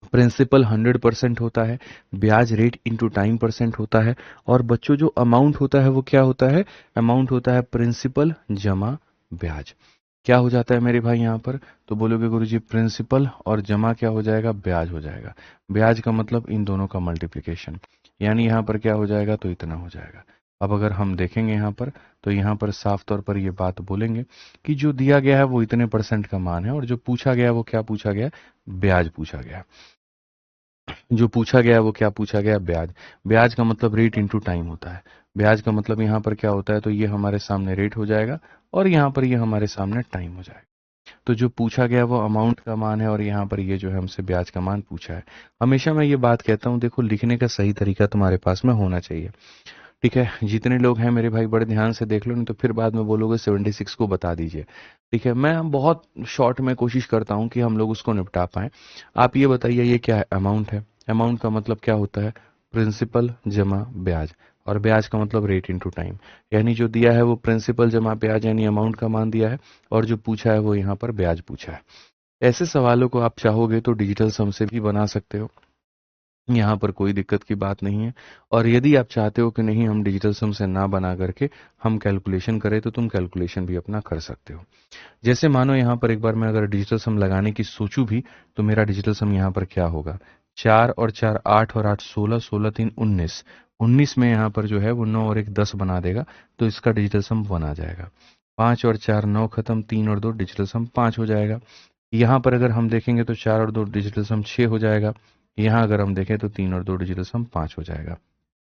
प्रिंसिपल 100% होता है, ब्याज रेट इंटू टाइम परसेंट होता है, और बच्चों जो अमाउंट होता है वो क्या होता है? अमाउंट होता है प्रिंसिपल जमा ब्याज। क्या हो जाता है मेरे भाई यहाँ पर? तो बोलोगे गुरुजी प्रिंसिपल और जमा क्या हो जाएगा? ब्याज हो जाएगा। ब्याज का मतलब इन दोनों का मल्टीप्लिकेशन, यानी यहाँ पर क्या हो जाएगा? तो इतना हो जाएगा। अब अगर हम देखेंगे यहाँ पर, तो यहाँ पर साफ तौर पर ये बात बोलेंगे कि जो दिया गया है वो इतने परसेंट का मान है, और जो पूछा गया वो क्या पूछा गया? ब्याज पूछा गया। जो पूछा गया वो क्या पूछा गया? ब्याज। ब्याज का मतलब रेट इनटू टाइम होता है। ब्याज का मतलब यहाँ पर क्या होता है? तो ये हमारे सामने रेट हो जाएगा और यहाँ पर ये हमारे सामने टाइम हो जाएगा। तो जो पूछा गया वो अमाउंट का मान है और यहाँ पर ये जो है हमसे ब्याज का मान पूछा है। हमेशा मैं ये बात कहता हूँ, देखो लिखने का सही तरीका तुम्हारे पास में होना चाहिए। ठीक है, जितने लोग हैं मेरे भाई बड़े ध्यान से देख लो, नहीं तो फिर बाद में बोलोगे 76 को बता दीजिए। ठीक है, मैं बहुत शॉर्ट में कोशिश करता हूं कि हम लोग उसको निपटा पाएं। आप ये बताइए ये क्या है? अमाउंट है। अमाउंट का मतलब क्या होता है? प्रिंसिपल जमा ब्याज, और ब्याज का मतलब रेट इनटू टाइम। यानी जो दिया है वो प्रिंसिपल जमा ब्याज यानी अमाउंट का मान दिया है, और जो पूछा है वो यहाँ पर ब्याज पूछा है। ऐसे सवालों को आप चाहोगे तो डिजिटल सम से भी बना सकते हो, यहाँ पर कोई दिक्कत की बात नहीं है। और यदि आप चाहते हो कि नहीं हम डिजिटल सम से ना बना करके हम कैलकुलेशन करें, तो तुम कैलकुलेशन भी अपना कर सकते हो। जैसे मानो यहाँ पर एक बार मैं अगर डिजिटल सम लगाने की सोचूं भी, तो मेरा डिजिटल सम यहाँ पर क्या होगा? 4 और 4 8 और 8 16, 16 3 19, 19 में यहाँ पर जो है वो 9 और 1 10 बना देगा, तो इसका डिजिटल सम 1 आ जाएगा। 5 और 4 9 खत्म, 3 और 2 डिजिटल सम 5 हो जाएगा। यहाँ पर अगर हम देखेंगे तो 4 और 2 डिजिटल सम 6 हो जाएगा। यहाँ अगर हम देखें तो 3 और 2 डिजिटल सम 5 हो जाएगा।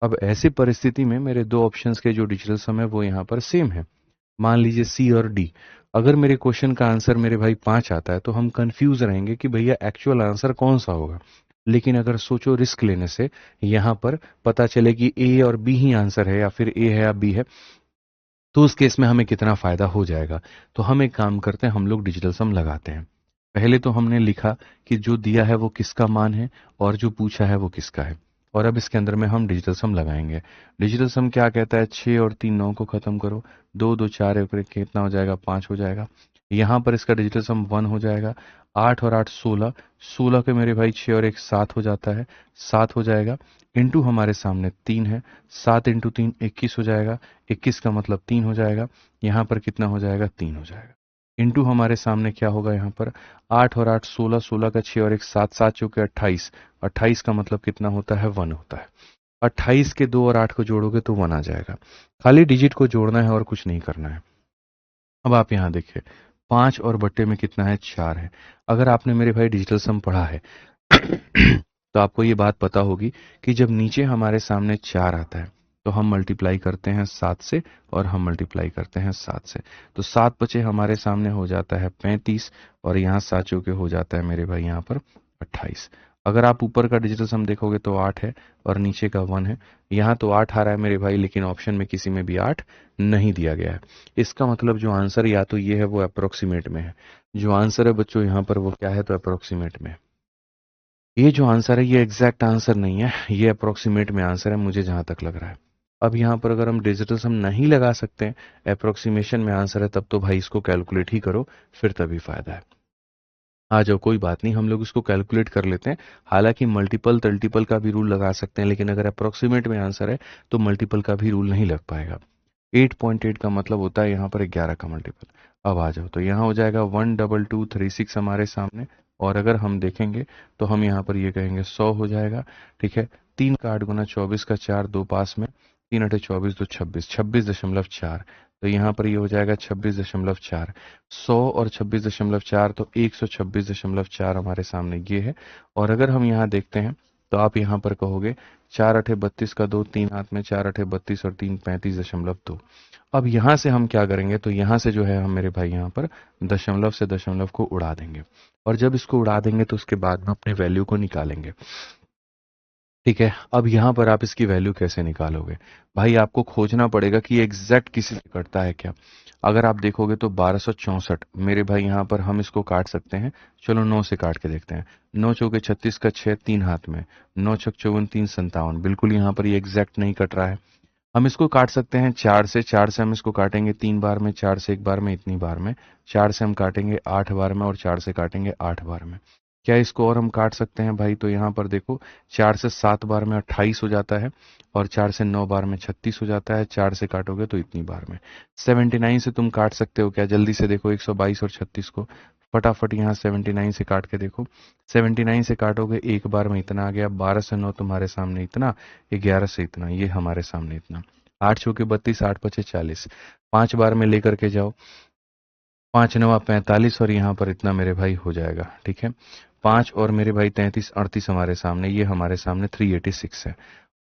अब ऐसी परिस्थिति में मेरे दो ऑप्शंस के जो डिजिटल सम है वो यहाँ पर सेम है, मान लीजिए सी और डी। अगर मेरे क्वेश्चन का आंसर मेरे भाई 5 आता है तो हम कंफ्यूज रहेंगे कि भैया एक्चुअल आंसर कौन सा होगा। लेकिन अगर सोचो रिस्क लेने से यहाँ पर पता चले कि ए और बी ही आंसर है या फिर ए है या बी है, तो उस केस में हमें कितना फायदा हो जाएगा। तो हम एक काम करते हैं, हम लोग डिजिटल सम लगाते हैं। पहले तो हमने लिखा कि जो दिया है वो किसका मान है और जो पूछा है वो किसका है। और अब इसके अंदर में हम डिजिटल सम लगाएंगे। डिजिटल सम क्या कहता है, 6 और 3 9 को खत्म करो, 2 2 4 एक कितना हो जाएगा, 5 हो जाएगा। यहाँ पर इसका डिजिटल सम 1 हो जाएगा। 8 और 8 16, 16 के मेरे भाई 6 और 1 7 हो जाता है, 7 हो जाएगा। इंटू हमारे सामने 3 है, 7 इंटू 3 21 हो जाएगा, 21 का मतलब 3 हो जाएगा। यहाँ पर कितना हो जाएगा, 3 हो जाएगा। इंटू हमारे सामने क्या होगा यहाँ पर, 8 और 8 16, 16 का 6 और 1 7, 7 चौके 28, 28 का मतलब कितना होता है, 1 होता है। 28 के 2 और 8 को जोड़ोगे तो 1 आ जाएगा। खाली डिजिट को जोड़ना है और कुछ नहीं करना है। अब आप यहाँ देखिए, 5 और बट्टे में कितना है, 4 है। अगर आपने मेरे भाई डिजिटल सम पढ़ा है तो आपको ये बात पता होगी कि जब नीचे हमारे सामने 4 आता है तो हम मल्टीप्लाई करते हैं 7 से और हम मल्टीप्लाई करते हैं 7 से। तो 7 बचे हमारे सामने हो जाता है 35 और यहाँ 7 चौके हो जाता है मेरे भाई यहाँ पर 28। अगर आप ऊपर का डिजिटल सम देखोगे तो 8 है और नीचे का 1 है। यहाँ तो 8 आ रहा है मेरे भाई, लेकिन ऑप्शन में किसी में भी 8 नहीं दिया गया है। इसका मतलब जो आंसर या तो ये है वो अप्रोक्सीमेट में है। जो आंसर है बच्चों यहाँ पर वो क्या है, तो अप्रोक्सीमेट में है। ये जो आंसर है ये एग्जैक्ट आंसर नहीं है, ये अप्रोक्सीमेट में आंसर है मुझे जहां तक लग रहा है। अब यहाँ पर अगर हम डिजिटल सम नहीं लगा सकते हैं, अप्रोक्सीमेशन में आंसर है, तब तो भाई इसको कैलकुलेट ही करो, फिर तभी फायदा है। आ जाओ, कोई बात नहीं, हम लोग इसको कैलकुलेट कर लेते हैं। हालांकि मल्टीपल तल्टीपल का भी रूल लगा सकते हैं, लेकिन अगर अप्रोक्सीमेट में आंसर है तो मल्टीपल का भी रूल नहीं लग पाएगा। 8.8 का मतलब होता है यहाँ पर 11 का मल्टीपल। अब आ जाओ, तो यहाँ हो जाएगा 12236 हमारे सामने। और अगर हम देखेंगे तो हम यहाँ पर ये कहेंगे 100 हो जाएगा। ठीक है, 3 का 8 गुना 24 का 4, 2 पास में, 3 अठे 24, 2 26, 26.4। तो यहाँ पर ये हो जाएगा 26.4। 100 और 26.4 तो 126.4 हमारे सामने ये है। और अगर हम यहाँ देखते हैं तो आप यहाँ पर कहोगे 4 अठे 32 का 2, 3 हाथ में, 4 अठे 32 और 3 35.2। अब यहाँ से हम क्या करेंगे, तो यहाँ से जो है हम मेरे भाई यहाँ पर दशमलव से दशमलव को उड़ा देंगे। और जब इसको उड़ा देंगे तो उसके बाद में अपने वैल्यू को निकालेंगे। ठीक है, अब यहाँ पर आप इसकी वैल्यू कैसे निकालोगे, भाई आपको खोजना पड़ेगा कि ये एग्जैक्ट किसी से कटता है क्या। अगर आप देखोगे तो 1264 मेरे भाई यहाँ पर हम इसको काट सकते हैं। चलो 9 से काट के देखते हैं। 9 चौके 36 का 6, 3 हाथ में, 9 छक 54, 3 57, बिल्कुल यहाँ पर ये एग्जैक्ट नहीं कट रहा है। हम इसको काट सकते हैं 4 से। 4 से हम इसको काटेंगे 3 बार में, 4 से एक बार में, इतनी बार में। 4 से हम काटेंगे 8 बार में और 4 से काटेंगे 8 बार में। क्या इसको और हम काट सकते हैं भाई, तो यहाँ पर देखो 4 से 7 बार में 28 हो जाता है और 4 से 9 बार में 36 हो जाता है। 4 से काटोगे तो इतनी बार में। 79 से तुम काट सकते हो क्या, जल्दी से देखो 122 और 36 को फटाफट यहाँ 79 से काट के देखो। 79 से काटोगे एक बार में इतना आ गया, 12 से 9 तुम्हारे सामने इतना, 11 से इतना, ये हमारे सामने इतना। 8 चौके 32, 8 पचे 40, 5 बार में लेकर के जाओ, 5 नवा 45 और यहाँ पर इतना मेरे भाई हो जाएगा। ठीक है, 5 और मेरे भाई 33 38 हमारे सामने, ये हमारे सामने 386 है।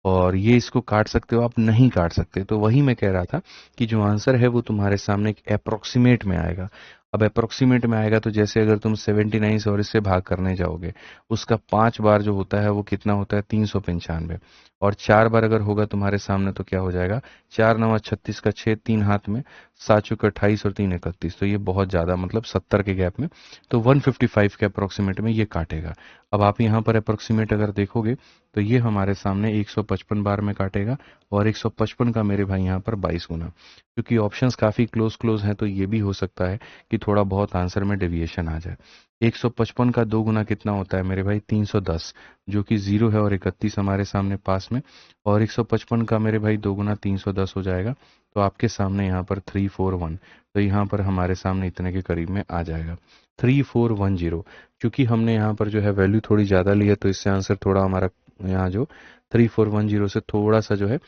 और ये इसको काट सकते हो, आप नहीं काट सकते। तो वही मैं कह रहा था कि जो आंसर है वो तुम्हारे सामने एक अप्रोक्सीमेट में आएगा। अब अप्रोक्सीमेट में आएगा तो जैसे अगर तुम 79 से और इससे भाग करने जाओगे, उसका 5 बार जो होता है वो कितना होता है, 395। और 4 बार अगर होगा तुम्हारे सामने तो क्या हो जाएगा, 4 नवा 36 का 6, 3 हाथ में, 7 चौके 28 और 3 31। तो ये बहुत ज़्यादा, मतलब 70 के गैप में, तो 155 के अप्रोक्सीमेट में ये काटेगा। अब आप यहाँ पर अप्रोक्सीमेट अगर देखोगे तो ये हमारे सामने 155 बार में काटेगा। और 155 का मेरे भाई यहाँ पर 22 गुना, क्योंकि ऑप्शंस काफ़ी क्लोज क्लोज हैं तो ये भी हो सकता है कि थोड़ा बहुत आंसर में डेविएशन आ जाए। 155 का 2 गुना कितना होता है मेरे भाई, 310, जो कि 0 है और 31 हमारे सामने पास में। और 155 का मेरे भाई 2 गुना 310 हो जाएगा। तो आपके सामने यहाँ पर 341, तो यहाँ पर हमारे सामने इतने के करीब में आ जाएगा, 3410। क्योंकि हमने यहाँ पर जो है वैल्यू थोड़ी ज़्यादा ली है तो इससे आंसर थोड़ा हमारा यहाँ जो 3410 से थोड़ा सा जो है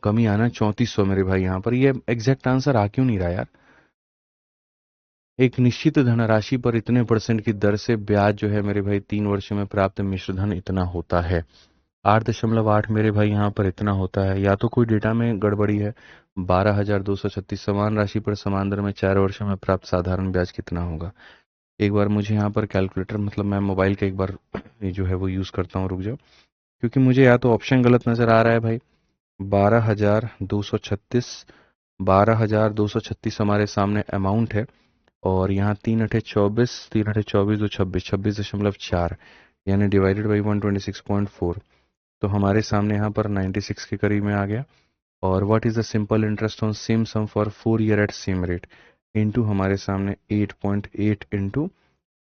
कमी आना, 3400 मेरे भाई। यहाँ पर ये एग्जैक्ट आंसर आ क्यों नहीं रहा यार। एक निश्चित धनराशि पर इतने % की दर से ब्याज जो है मेरे भाई 3 वर्ष में प्राप्त मिश्रधन इतना होता है। 8.8 मेरे भाई यहाँ पर इतना होता है, या तो कोई डेटा में गड़बड़ी है। 12,236 समान राशि पर समान दर में 4 वर्षों में प्राप्त साधारण ब्याज कितना होगा। एक बार मुझे यहाँ पर कैलकुलेटर, मतलब मैं मोबाइल का एक बार ये जो है वो यूज़ करता हूँ, रुक जाओ, क्योंकि मुझे या तो ऑप्शन गलत नज़र आ रहा है भाई। 12,236, 12,236 हमारे सामने अमाउंट है, और यहाँ 3 × 8 = 24, 3 × 8 = 24, 2 26, 26.4, यानी डिवाइडेड बाई 126.4। तो हमारे सामने यहाँ पर 96 के करीब में आ गया। और what is the simple interest on same sum for 4 year at same rate, into हमारे सामने 8.8 ×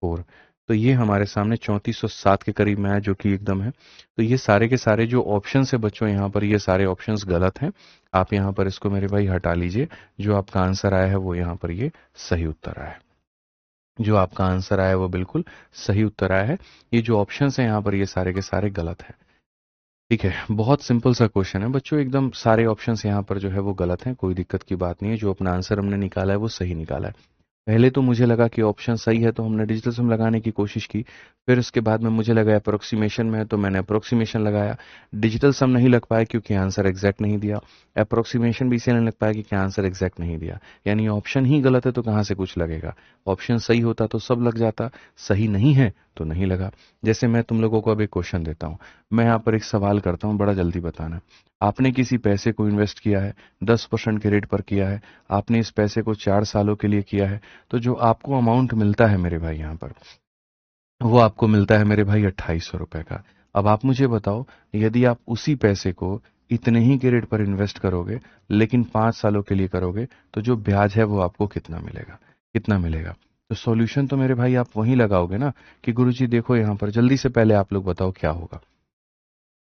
4। तो ये हमारे सामने 3407 के करीब में है, जो कि एकदम है। तो ये सारे के सारे जो ऑप्शन है बच्चों, यहाँ पर ये सारे ऑप्शंस गलत हैं। आप यहाँ पर इसको मेरे भाई हटा लीजिए। जो आपका आंसर आया है वो यहाँ पर ये सही उत्तर आया है। जो आपका आंसर आया है वो बिल्कुल सही उत्तर आया है। ये जो ऑप्शंस हैं यहाँ पर ये सारे के सारे गलत हैं। ठीक है, बहुत सिंपल सा क्वेश्चन है बच्चों, एकदम सारे ऑप्शंस यहाँ पर जो है वो गलत हैं, कोई दिक्कत की बात नहीं है। जो अपना आंसर हमने निकाला है वो सही निकाला है। पहले तो मुझे लगा कि ऑप्शन सही है तो हमने डिजिटल सम लगाने की कोशिश की। फिर उसके बाद में मुझे लगा अप्रोक्सीमेशन में है तो मैंने अप्रोक्सीमेशन लगाया। डिजिटल सम नहीं लग पाया क्योंकि आंसर एग्जैक्ट नहीं दिया। अप्रोक्सीमेशन भी इसलिए नहीं लग पाया क्योंकि आंसर एग्जैक्ट नहीं दिया। यानी ऑप्शन ही गलत है तो कहाँ से कुछ लगेगा। ऑप्शन सही होता तो सब लग जाता, सही नहीं है तो नहीं लगा। जैसे मैं तुम लोगों को अब एक क्वेश्चन देता हूँ, मैं यहाँ पर एक सवाल करता हूँ, बड़ा जल्दी बताना। आपने किसी पैसे को इन्वेस्ट किया है, 10% के रेट पर किया है, आपने इस पैसे को 4 सालों के लिए किया है, तो जो आपको अमाउंट मिलता है मेरे भाई यहाँ पर, वो आपको मिलता है मेरे भाई 2800 रुपए का। अब आप मुझे बताओ, यदि आप उसी पैसे को इतने ही के रेट पर इन्वेस्ट करोगे लेकिन 5 सालों के लिए करोगे, तो जो ब्याज है वो आपको कितना मिलेगा, कितना मिलेगा। तो सॉल्यूशन तो मेरे भाई आप वहीं लगाओगे ना कि गुरुजी देखो यहाँ पर, जल्दी से पहले आप लोग बताओ क्या होगा।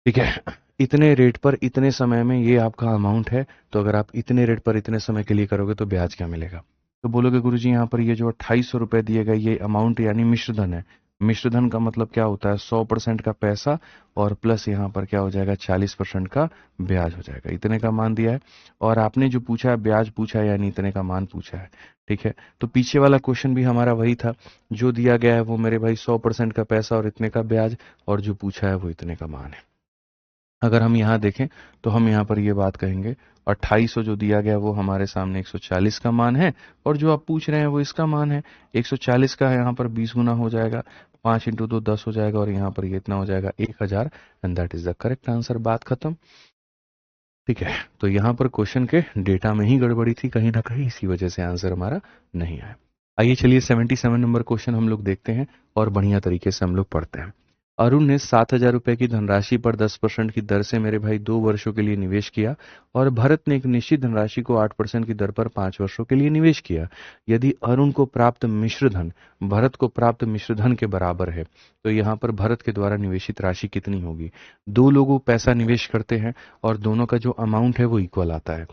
ठीक है, इतने रेट पर इतने समय में ये आपका अमाउंट है, तो अगर आप इतने रेट पर इतने समय के लिए करोगे तो ब्याज क्या मिलेगा। तो बोलोगे गुरुजी यहाँ पर ये जो 2800 रुपए दिए गए ये अमाउंट यानी मिश्रधन है। मिश्रधन का मतलब क्या होता है, 100% का पैसा और प्लस यहाँ पर क्या हो जाएगा, 40% का ब्याज हो जाएगा। इतने का मान दिया है और आपने जो पूछा है ब्याज पूछा है, यानी इतने का मान पूछा है। ठीक है, तो पीछे वाला क्वेश्चन भी हमारा वही था, जो दिया गया है वो मेरे भाई 100% का पैसा और इतने का ब्याज, और जो पूछा है वो इतने का मान है। अगर हम यहाँ देखें तो हम यहाँ पर ये बात कहेंगे, 2800 जो दिया गया वो हमारे सामने 140 का मान है, और जो आप पूछ रहे हैं वो इसका मान है 140 का है। यहाँ पर 20 गुना हो जाएगा, 5 × 2 10 हो जाएगा, और यहाँ पर ये इतना हो जाएगा 1000, and that is the correct answer. बात खत्म। ठीक है, तो यहाँ पर क्वेश्चन के डेटा में ही गड़बड़ी थी कहीं ना कहीं, इसी वजह से आंसर हमारा नहीं आया। आइए चलिए 77 नंबर क्वेश्चन हम लोग देखते हैं और बढ़िया तरीके से हम लोग पढ़ते हैं। अरुण ने 7,000 रुपए की धनराशि पर 10% की दर से मेरे भाई 2 वर्षों के लिए निवेश किया, और भरत ने एक निश्चित धनराशि को 8% की दर पर 5 वर्षों के लिए निवेश किया। यदि अरुण को प्राप्त मिश्रधन भरत को प्राप्त मिश्रधन के बराबर है, तो यहाँ पर भरत के द्वारा निवेशित राशि कितनी होगी। दो लोग पैसा निवेश करते हैं और दोनों का जो अमाउंट है वो इक्वल आता है।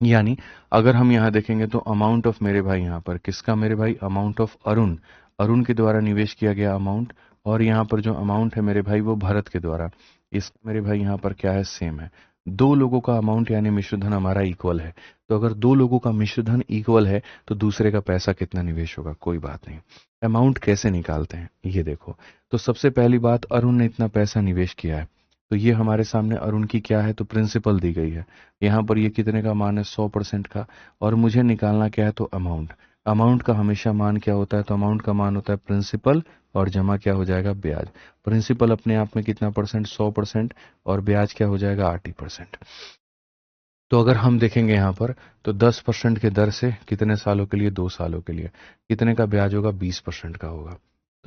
यानी अगर हम यहाँ देखेंगे तो अमाउंट ऑफ मेरे भाई, यहाँ पर किसका मेरे भाई, अमाउंट ऑफ अरुण, अरुण के द्वारा निवेश किया गया अमाउंट, और यहाँ पर जो अमाउंट है मेरे भाई वो भरत के द्वारा, इस मेरे भाई यहाँ पर क्या है, सेम है। दो लोगों का अमाउंट यानी मिश्रधन हमारा इक्वल है। तो अगर दो लोगों का मिश्रधन इक्वल है तो दूसरे का पैसा कितना निवेश होगा, कोई बात नहीं। अमाउंट कैसे निकालते हैं ये देखो। तो सबसे पहली बात, अरुण ने इतना पैसा निवेश किया है, तो ये हमारे सामने अरुण की क्या है, तो प्रिंसिपल दी गई है। यहाँ पर ये कितने का मान है, 100% का, और मुझे निकालना क्या है, तो अमाउंट। अमाउंट का हमेशा मान क्या होता है, तो अमाउंट का मान होता है प्रिंसिपल और जमा क्या हो जाएगा, ब्याज। प्रिंसिपल अपने आप में कितना परसेंट, 100%, और ब्याज क्या हो जाएगा, 8%। तो अगर हम देखेंगे यहाँ पर, तो 10% के दर से कितने सालों के लिए, 2 सालों के लिए, कितने का ब्याज होगा, 20% का होगा।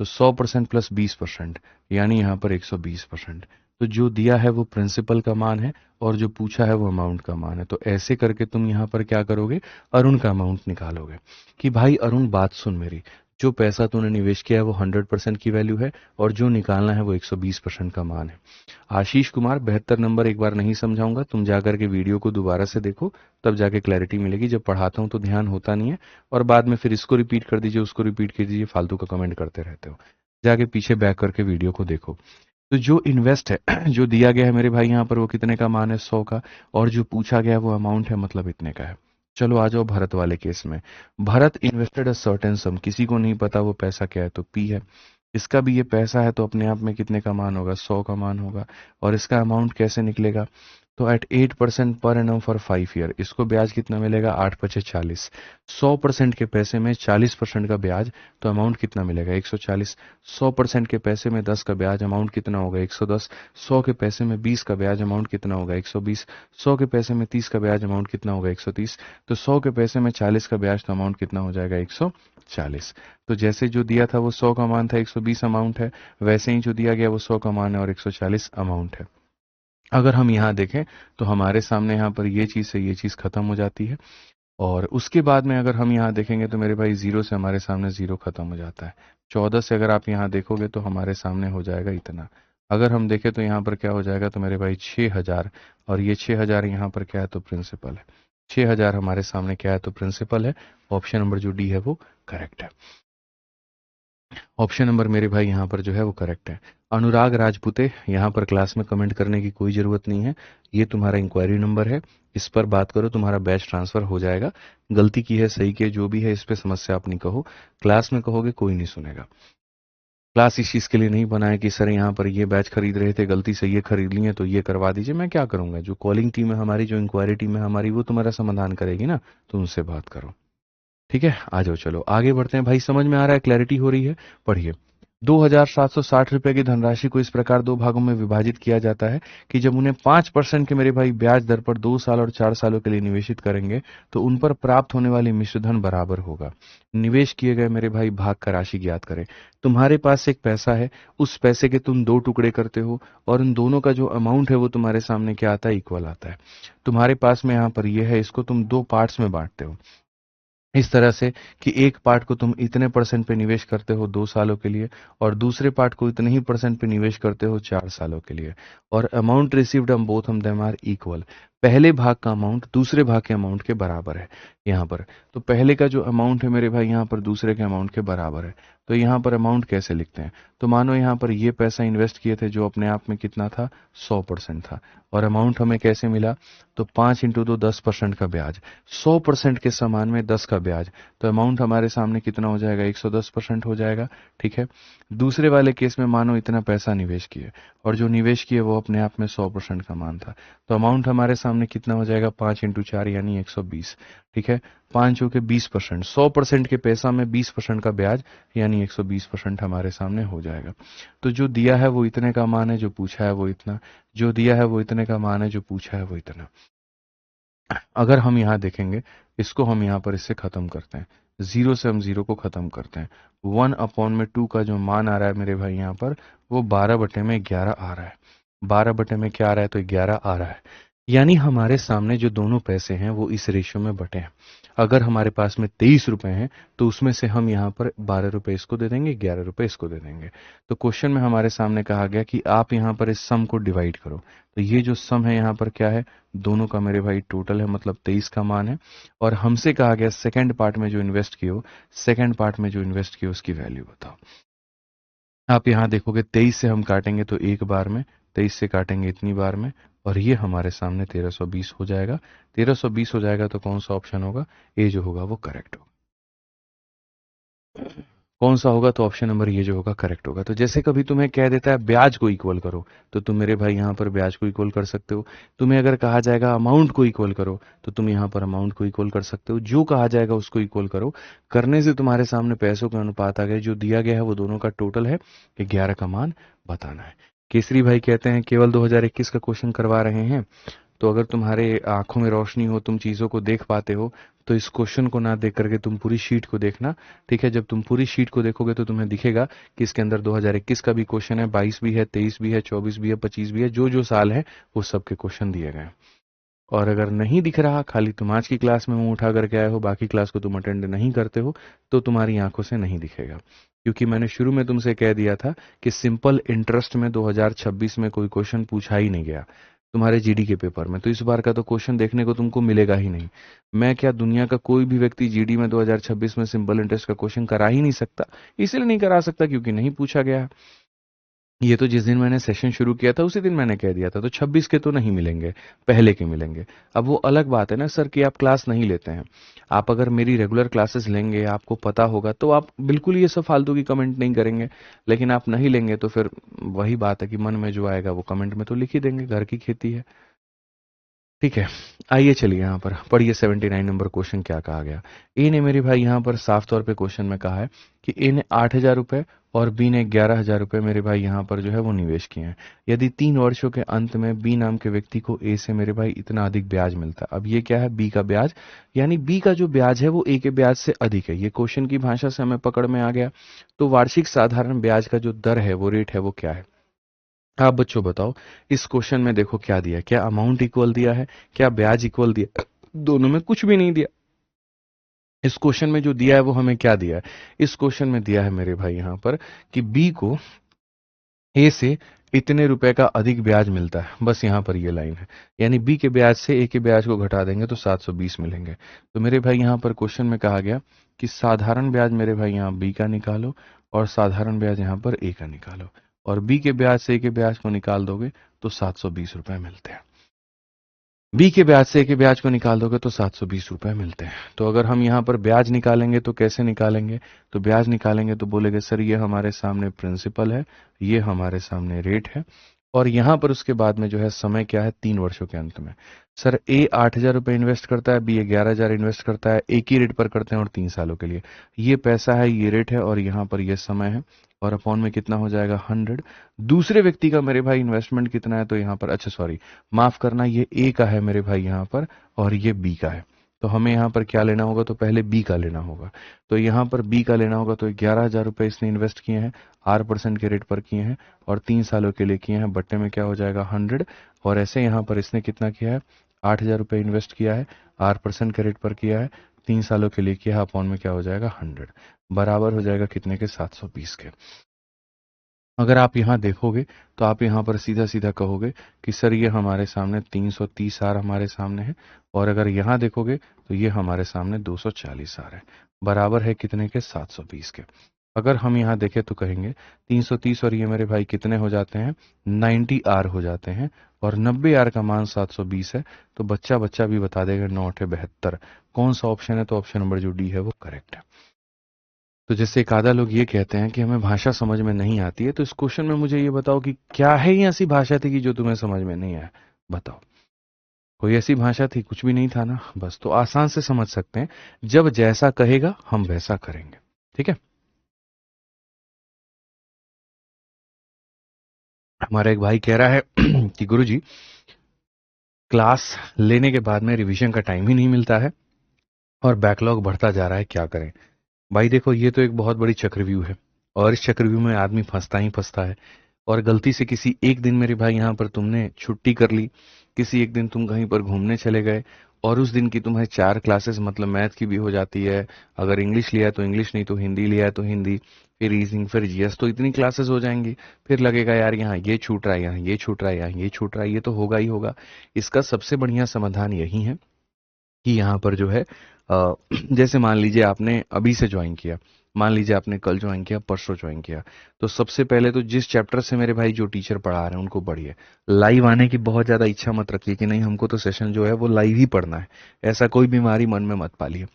तो 100% प्लस 20%, यानी यहाँ पर 120%। तो जो दिया है वो प्रिंसिपल का मान है और जो पूछा है वो अमाउंट का मान है। तो ऐसे करके तुम यहाँ पर क्या करोगे, अरुण का अमाउंट निकालोगे कि भाई अरुण बात सुन मेरी, जो पैसा तूने निवेश किया है वो 100% की वैल्यू है, और जो निकालना है वो 120% का मान है। आशीष कुमार 72 नंबर एक बार नहीं समझाऊंगा, तुम जाकर के वीडियो को दोबारा से देखो, तब जाके क्लैरिटी मिलेगी। जब पढ़ाता हूं तो ध्यान होता नहीं है, और बाद में फिर इसको रिपीट कर दीजिए, उसको रिपीट कर दीजिए, फालतू का कमेंट करते रहते हो। जाके पीछे बैक करके वीडियो को देखो। तो जो इन्वेस्ट है जो दिया गया है मेरे भाई यहाँ पर वो कितने का मान है, 100 का, और जो पूछा गया वो अमाउंट है, मतलब इतने का है। चलो आ जाओ भरत वाले केस में। भरत इन्वेस्टेड अ सर्टेन सम, किसी को नहीं पता वो पैसा क्या है, तो पी है। इसका भी ये पैसा है तो अपने आप में कितने का मान होगा, 100 का मान होगा। और इसका अमाउंट कैसे निकलेगा, तो eight 8% per annum for 5 year, इसको ब्याज कितना मिलेगा, 8×5=40। 100% के पैसे में 40% का ब्याज, तो अमाउंट कितना मिलेगा, 140। 100% के पैसे में 10 का ब्याज, अमाउंट कितना होगा, 110। 100 के पैसे में 20 का ब्याज, अमाउंट कितना होगा, 120। 100 के पैसे में 30 का ब्याज, अमाउंट कितना होगा, 130। तो 100 के पैसे में 40 का ब्याज, तो अमाउंट कितना हो जाएगा, 140। तो जैसे जो दिया था वो 100 का मान था, 120 अमाउंट है, वैसे ही जो दिया गया वो 100 का मान है और 140 अमाउंट है। अगर हम यहाँ देखें तो हमारे सामने यहाँ पर ये चीज़ से ये चीज़ खत्म हो जाती है। और उसके बाद में अगर हम यहाँ देखेंगे तो मेरे भाई 0 से हमारे सामने 0 खत्म हो जाता है। 14 से अगर आप यहाँ देखोगे तो हमारे सामने हो जाएगा इतना। अगर हम देखें तो यहाँ पर क्या हो जाएगा, तो मेरे भाई 6000, और ये 6000 यहाँ पर क्या है, तो प्रिंसिपल है। 6000 हमारे सामने क्या है, तो प्रिंसिपल है। ऑप्शन नंबर जो डी है वो करेक्ट है। ऑप्शन नंबर मेरे भाई यहाँ पर जो है वो करेक्ट है। अनुराग राजपूते, यहाँ पर क्लास में कमेंट करने की कोई ज़रूरत नहीं है, ये तुम्हारा इंक्वायरी नंबर है, इस पर बात करो, तुम्हारा बैच ट्रांसफ़र हो जाएगा। गलती की है, सही की, जो भी है, इस पे समस्या अपनी कहो, क्लास में कहोगे कोई नहीं सुनेगा। क्लास इस चीज़ के लिए नहीं बनाया कि सर यहाँ पर ये बैच खरीद रहे थे, गलती से ये खरीद लिए तो ये करवा दीजिए। मैं क्या करूँगा, जो कॉलिंग टीम है हमारी, जो इंक्वायरी टीम है हमारी, वो तुम्हारा समाधान करेगी ना, तो उनसे बात करो। ठीक है, आ जाओ, चलो आगे बढ़ते हैं। भाई समझ में आ रहा है, क्लैरिटी हो रही है, पढ़िए। 2760 रुपए की धनराशि को इस प्रकार दो भागों में विभाजित किया जाता है कि जब उन्हें 5% के मेरे भाई ब्याज दर पर 2 साल और 4 सालों के लिए निवेशित करेंगे तो उन पर प्राप्त होने वाली मिश्र धन बराबर होगा। निवेश किए गए मेरे भाई भाग का राशि ज्ञात करें। तुम्हारे पास एक पैसा है, उस पैसे के तुम 2 टुकड़े करते हो और उन दोनों का जो अमाउंट है वो तुम्हारे सामने क्या आता है, इक्वल आता है। तुम्हारे पास में यहाँ पर ये है, इसको तुम 2 पार्ट्स में बांटते हो इस तरह से कि एक पार्ट को तुम इतने परसेंट पे निवेश करते हो 2 सालों के लिए और दूसरे पार्ट को इतने ही परसेंट पे निवेश करते हो 4 सालों के लिए। और अमाउंट रिसीव्ड हम बोथ हम देम आर इक्वल। पहले भाग का अमाउंट दूसरे भाग के अमाउंट के बराबर है यहाँ पर। तो पहले का जो अमाउंट है मेरे भाई यहाँ पर दूसरे के अमाउंट के बराबर है। तो यहाँ पर अमाउंट कैसे लिखते हैं, तो मानो यहाँ पर ये पैसा इन्वेस्ट किए थे जो अपने आप में कितना था, 100% था। और अमाउंट हमें कैसे मिला, तो 5 × 2 10% का ब्याज, 100% के समान में 10 का ब्याज, तो अमाउंट हमारे सामने कितना हो जाएगा, 110% हो जाएगा। ठीक है, दूसरे वाले केस में मानो इतना पैसा निवेश किए और जो निवेश किए वो अपने आप में 100% का मान था, तो अमाउंट हमारे सामने कितना हो जाएगा, 5 × 4 यानी 120। ठीक है, 5 × 20%, 100% के पैसा में 20% का ब्याज यानी 120% हमारे सामने हो जाएगा। तो जो दिया है वो इतने का मान है, जो पूछा है वो इतना, जो दिया है वो इतने का मान है, जो पूछा है वो इतना। अगर हम यहाँ देखेंगे, इसको हम यहाँ पर इससे खत्म करते हैं, 0 से हम 0 को खत्म करते हैं। 1/2 का जो मान आ रहा है मेरे भाई यहाँ पर, वो 12/11 आ रहा है। 12 में क्या आ रहा है, तो 11 आ रहा है। यानी हमारे सामने जो दोनों पैसे हैं वो इस रेशियो में बटे हैं। अगर हमारे पास में 23 रुपए हैं तो उसमें से हम यहाँ पर 12 रुपए इसको दे देंगे, 11 रुपए इसको दे देंगे। तो क्वेश्चन में हमारे सामने कहा गया कि आप यहाँ पर इस सम को डिवाइड करो। तो ये जो सम है यहाँ पर क्या है, दोनों का मेरे भाई टोटल है, मतलब 23 का मान है। और हमसे कहा गया सेकंड पार्ट में जो इन्वेस्ट किए हो, सेकंड पार्ट में जो इन्वेस्ट किए उसकी वैल्यू बताओ। आप यहाँ देखोगे 23 से हम काटेंगे तो एक बार में, 23 से काटेंगे इतनी बार में, और ये हमारे सामने 1320 हो जाएगा। 1320 हो जाएगा तो कौन सा ऑप्शन होगा, ए जो होगा वो करेक्ट होगा। कौन सा होगा, तो ऑप्शन नंबर ये जो होगा करेक्ट होगा। तो जैसे कभी तुम्हें कह देता है ब्याज को इक्वल करो, तो तुम मेरे भाई यहाँ पर ब्याज को इक्वल कर सकते हो। तुम्हें अगर कहा जाएगा अमाउंट को इक्वल करो, तो तुम यहाँ पर अमाउंट को इक्वल कर सकते हो। जो कहा जाएगा उसको इक्वल करो। करने से तुम्हारे सामने पैसों का अनुपात आ गया, जो दिया गया है वो दोनों का टोटल है, 11 का मान बताना है। केसरी भाई कहते हैं केवल 2021 का क्वेश्चन करवा रहे हैं। तो अगर तुम्हारे आंखों में रोशनी हो, तुम चीज़ों को देख पाते हो, तो इस क्वेश्चन को ना देख करके तुम पूरी शीट को देखना। ठीक है, जब तुम पूरी शीट को देखोगे तो तुम्हें दिखेगा कि इसके अंदर 2021 का भी क्वेश्चन है, 22 भी है, 23 भी है, 24 भी है, 25 भी है, जो जो साल है वो सब के क्वेश्चन दिए गए हैं। और अगर नहीं दिख रहा, खाली तुम आज की क्लास में मुंह उठा करके आए हो, बाकी क्लास को तुम अटेंड नहीं करते हो, तो तुम्हारी आंखों से नहीं दिखेगा। क्योंकि मैंने शुरू में तुमसे कह दिया था कि सिंपल इंटरेस्ट में 2026 में कोई क्वेश्चन पूछा ही नहीं गया तुम्हारे जीडी के पेपर में, तो इस बार का तो क्वेश्चन देखने को तुमको मिलेगा ही नहीं। मैं क्या, दुनिया का कोई भी व्यक्ति जीडी में 2026 में सिंपल इंटरेस्ट का क्वेश्चन करा ही नहीं सकता, इसलिए नहीं करा सकता क्योंकि नहीं पूछा गया है। ये तो जिस दिन मैंने सेशन शुरू किया था उसी दिन मैंने कह दिया था, तो 26 के तो नहीं मिलेंगे, पहले के मिलेंगे। अब वो अलग बात है ना सर कि आप क्लास नहीं लेते हैं। आप अगर मेरी रेगुलर क्लासेस लेंगे, आपको पता होगा, तो आप बिल्कुल ये सब फालतू की कमेंट नहीं करेंगे। लेकिन आप नहीं लेंगे तो फिर वही बात है कि मन में जो आएगा वो कमेंट में तो लिख ही देंगे, घर की खेती है। ठीक है, आइए चलिए यहाँ पर पढ़िए 79 नंबर क्वेश्चन क्या कहा गया। ए ने मेरे भाई यहाँ पर साफ तौर पे क्वेश्चन में कहा है कि ए ने 8,000 रुपये और बी ने 11,000 रुपये मेरे भाई यहाँ पर जो है वो निवेश किए हैं। यदि 3 वर्षों के अंत में बी नाम के व्यक्ति को ए से मेरे भाई इतना अधिक ब्याज मिलता है। अब ये क्या है, बी का ब्याज, यानी बी का जो ब्याज है वो ए के ब्याज से अधिक है। ये क्वेश्चन की भाषा से हमें पकड़ में आ गया। तो वार्षिक साधारण ब्याज का जो दर है, वो रेट है, वो क्या है। आप बच्चों बताओ, इस क्वेश्चन में देखो क्या दिया है, क्या अमाउंट इक्वल दिया है, क्या ब्याज इक्वल दिया, दोनों में कुछ भी नहीं दिया। इस क्वेश्चन में जो दिया है वो हमें क्या दिया है, इस क्वेश्चन में दिया है मेरे भाई यहाँ पर कि बी को ए से इतने रुपए का अधिक ब्याज मिलता है, बस यहाँ पर ये लाइन है। यानी बी के ब्याज से ए के ब्याज को घटा देंगे तो 720 मिलेंगे। तो मेरे भाई यहाँ पर क्वेश्चन में कहा गया कि साधारण ब्याज मेरे भाई यहाँ बी का निकालो और साधारण ब्याज यहाँ पर ए का निकालो, और बी के ब्याज से ए के ब्याज को निकाल दोगे तो 720 रुपए मिलते हैं। बी के ब्याज से ए के ब्याज को निकाल दोगे तो 720 रुपए मिलते हैं। तो अगर हम यहाँ पर ब्याज निकालेंगे तो कैसे निकालेंगे, तो ब्याज निकालेंगे तो बोलेंगे सर ये हमारे सामने प्रिंसिपल है, ये हमारे सामने रेट है, और यहाँ पर उसके बाद में जो है समय क्या है, 3 वर्षों के अंत में। सर ए 8,000 रुपये इन्वेस्ट करता है, बी 11,000 इन्वेस्ट करता है, एक ही रेट पर करते हैं और 3 सालों के लिए। ये पैसा है, ये रेट है, और यहाँ पर ये समय है, और अपॉन में कितना हो जाएगा 100। दूसरे व्यक्ति का मेरे भाई इन्वेस्टमेंट कितना है, तो यहाँ पर, अच्छा सॉरी माफ करना, ये ए का है मेरे भाई यहाँ पर, और ये बी का है। तो हमें यहाँ पर क्या लेना होगा, तो पहले बी का लेना होगा। तो यहाँ पर बी का लेना होगा, तो 11,000 रुपये इसने इन्वेस्ट किए हैं, 8% के रेट पर किए हैं, और 3 सालों के लिए किए हैं, बट्टे में क्या हो जाएगा 100। और ऐसे यहाँ पर इसने कितना किया है, 8,000 रुपये इन्वेस्ट किया है, 8% के रेट पर किया है, 3 सालों के लिए किया है, अपॉन में क्या हो जाएगा 100, बराबर हो जाएगा कितने के, 720 के। अगर आप यहाँ देखोगे तो आप यहाँ पर सीधा सीधा कहोगे कि सर ये हमारे सामने 330 आर हमारे सामने है, और अगर यहाँ देखोगे तो ये हमारे सामने 240 आर है, बराबर है कितने के, 720 के। अगर हम यहाँ देखें तो कहेंगे 330 और ये मेरे भाई कितने हो जाते हैं, 90 आर हो जाते हैं, और 90 आर का मान 720 है। तो बच्चा बच्चा भी बता देगा 9 8 72 कौन सा ऑप्शन है, तो ऑप्शन नंबर जो डी है वो करेक्ट है। तो जैसे एक आधा लोग ये कहते हैं कि हमें भाषा समझ में नहीं आती है, तो इस क्वेश्चन में मुझे ये बताओ कि क्या है ये ऐसी भाषा थी कि जो तुम्हें समझ में नहीं आया, बताओ। कोई ऐसी भाषा थी, कुछ भी नहीं था ना, बस। तो आसान से समझ सकते हैं, जब जैसा कहेगा हम वैसा करेंगे। ठीक है, हमारा एक भाई कह रहा है कि गुरुजी क्लास लेने के बाद में रिवीजन का टाइम ही नहीं मिलता है और बैकलॉग बढ़ता जा रहा है, क्या करें। भाई देखो, ये तो एक बहुत बड़ी चक्रव्यूह है, और इस चक्रव्यूह में आदमी फंसता ही फंसता है। और गलती से किसी एक दिन मेरे भाई यहाँ पर तुमने छुट्टी कर ली, किसी एक दिन तुम कहीं पर घूमने चले गए, और उस दिन की तुम्हें 4 क्लासेस, मतलब मैथ की भी हो जाती है, अगर इंग्लिश लिया तो इंग्लिश, नहीं तो हिंदी लिया तो हिंदी, फिर रीजनिंग, फिर जीएस, तो इतनी क्लासेस हो जाएंगी। फिर लगेगा यार यहाँ ये छूट रहा है, यहाँ ये छूट रहा है, यहाँ ये छूट रहा है, ये तो होगा ही होगा। इसका सबसे बढ़िया समाधान यही है कि यहाँ पर जो है जैसे मान लीजिए आपने अभी से ज्वाइन किया, मान लीजिए आपने कल ज्वाइन किया, परसों ज्वाइन किया, तो सबसे पहले तो जिस चैप्टर से मेरे भाई जो टीचर पढ़ा रहे हैं उनको पढ़िए। लाइव आने की बहुत ज़्यादा इच्छा मत रखिए कि नहीं हमको तो सेशन जो है वो लाइव ही पढ़ना है, ऐसा कोई बीमारी मन में मत पालिए।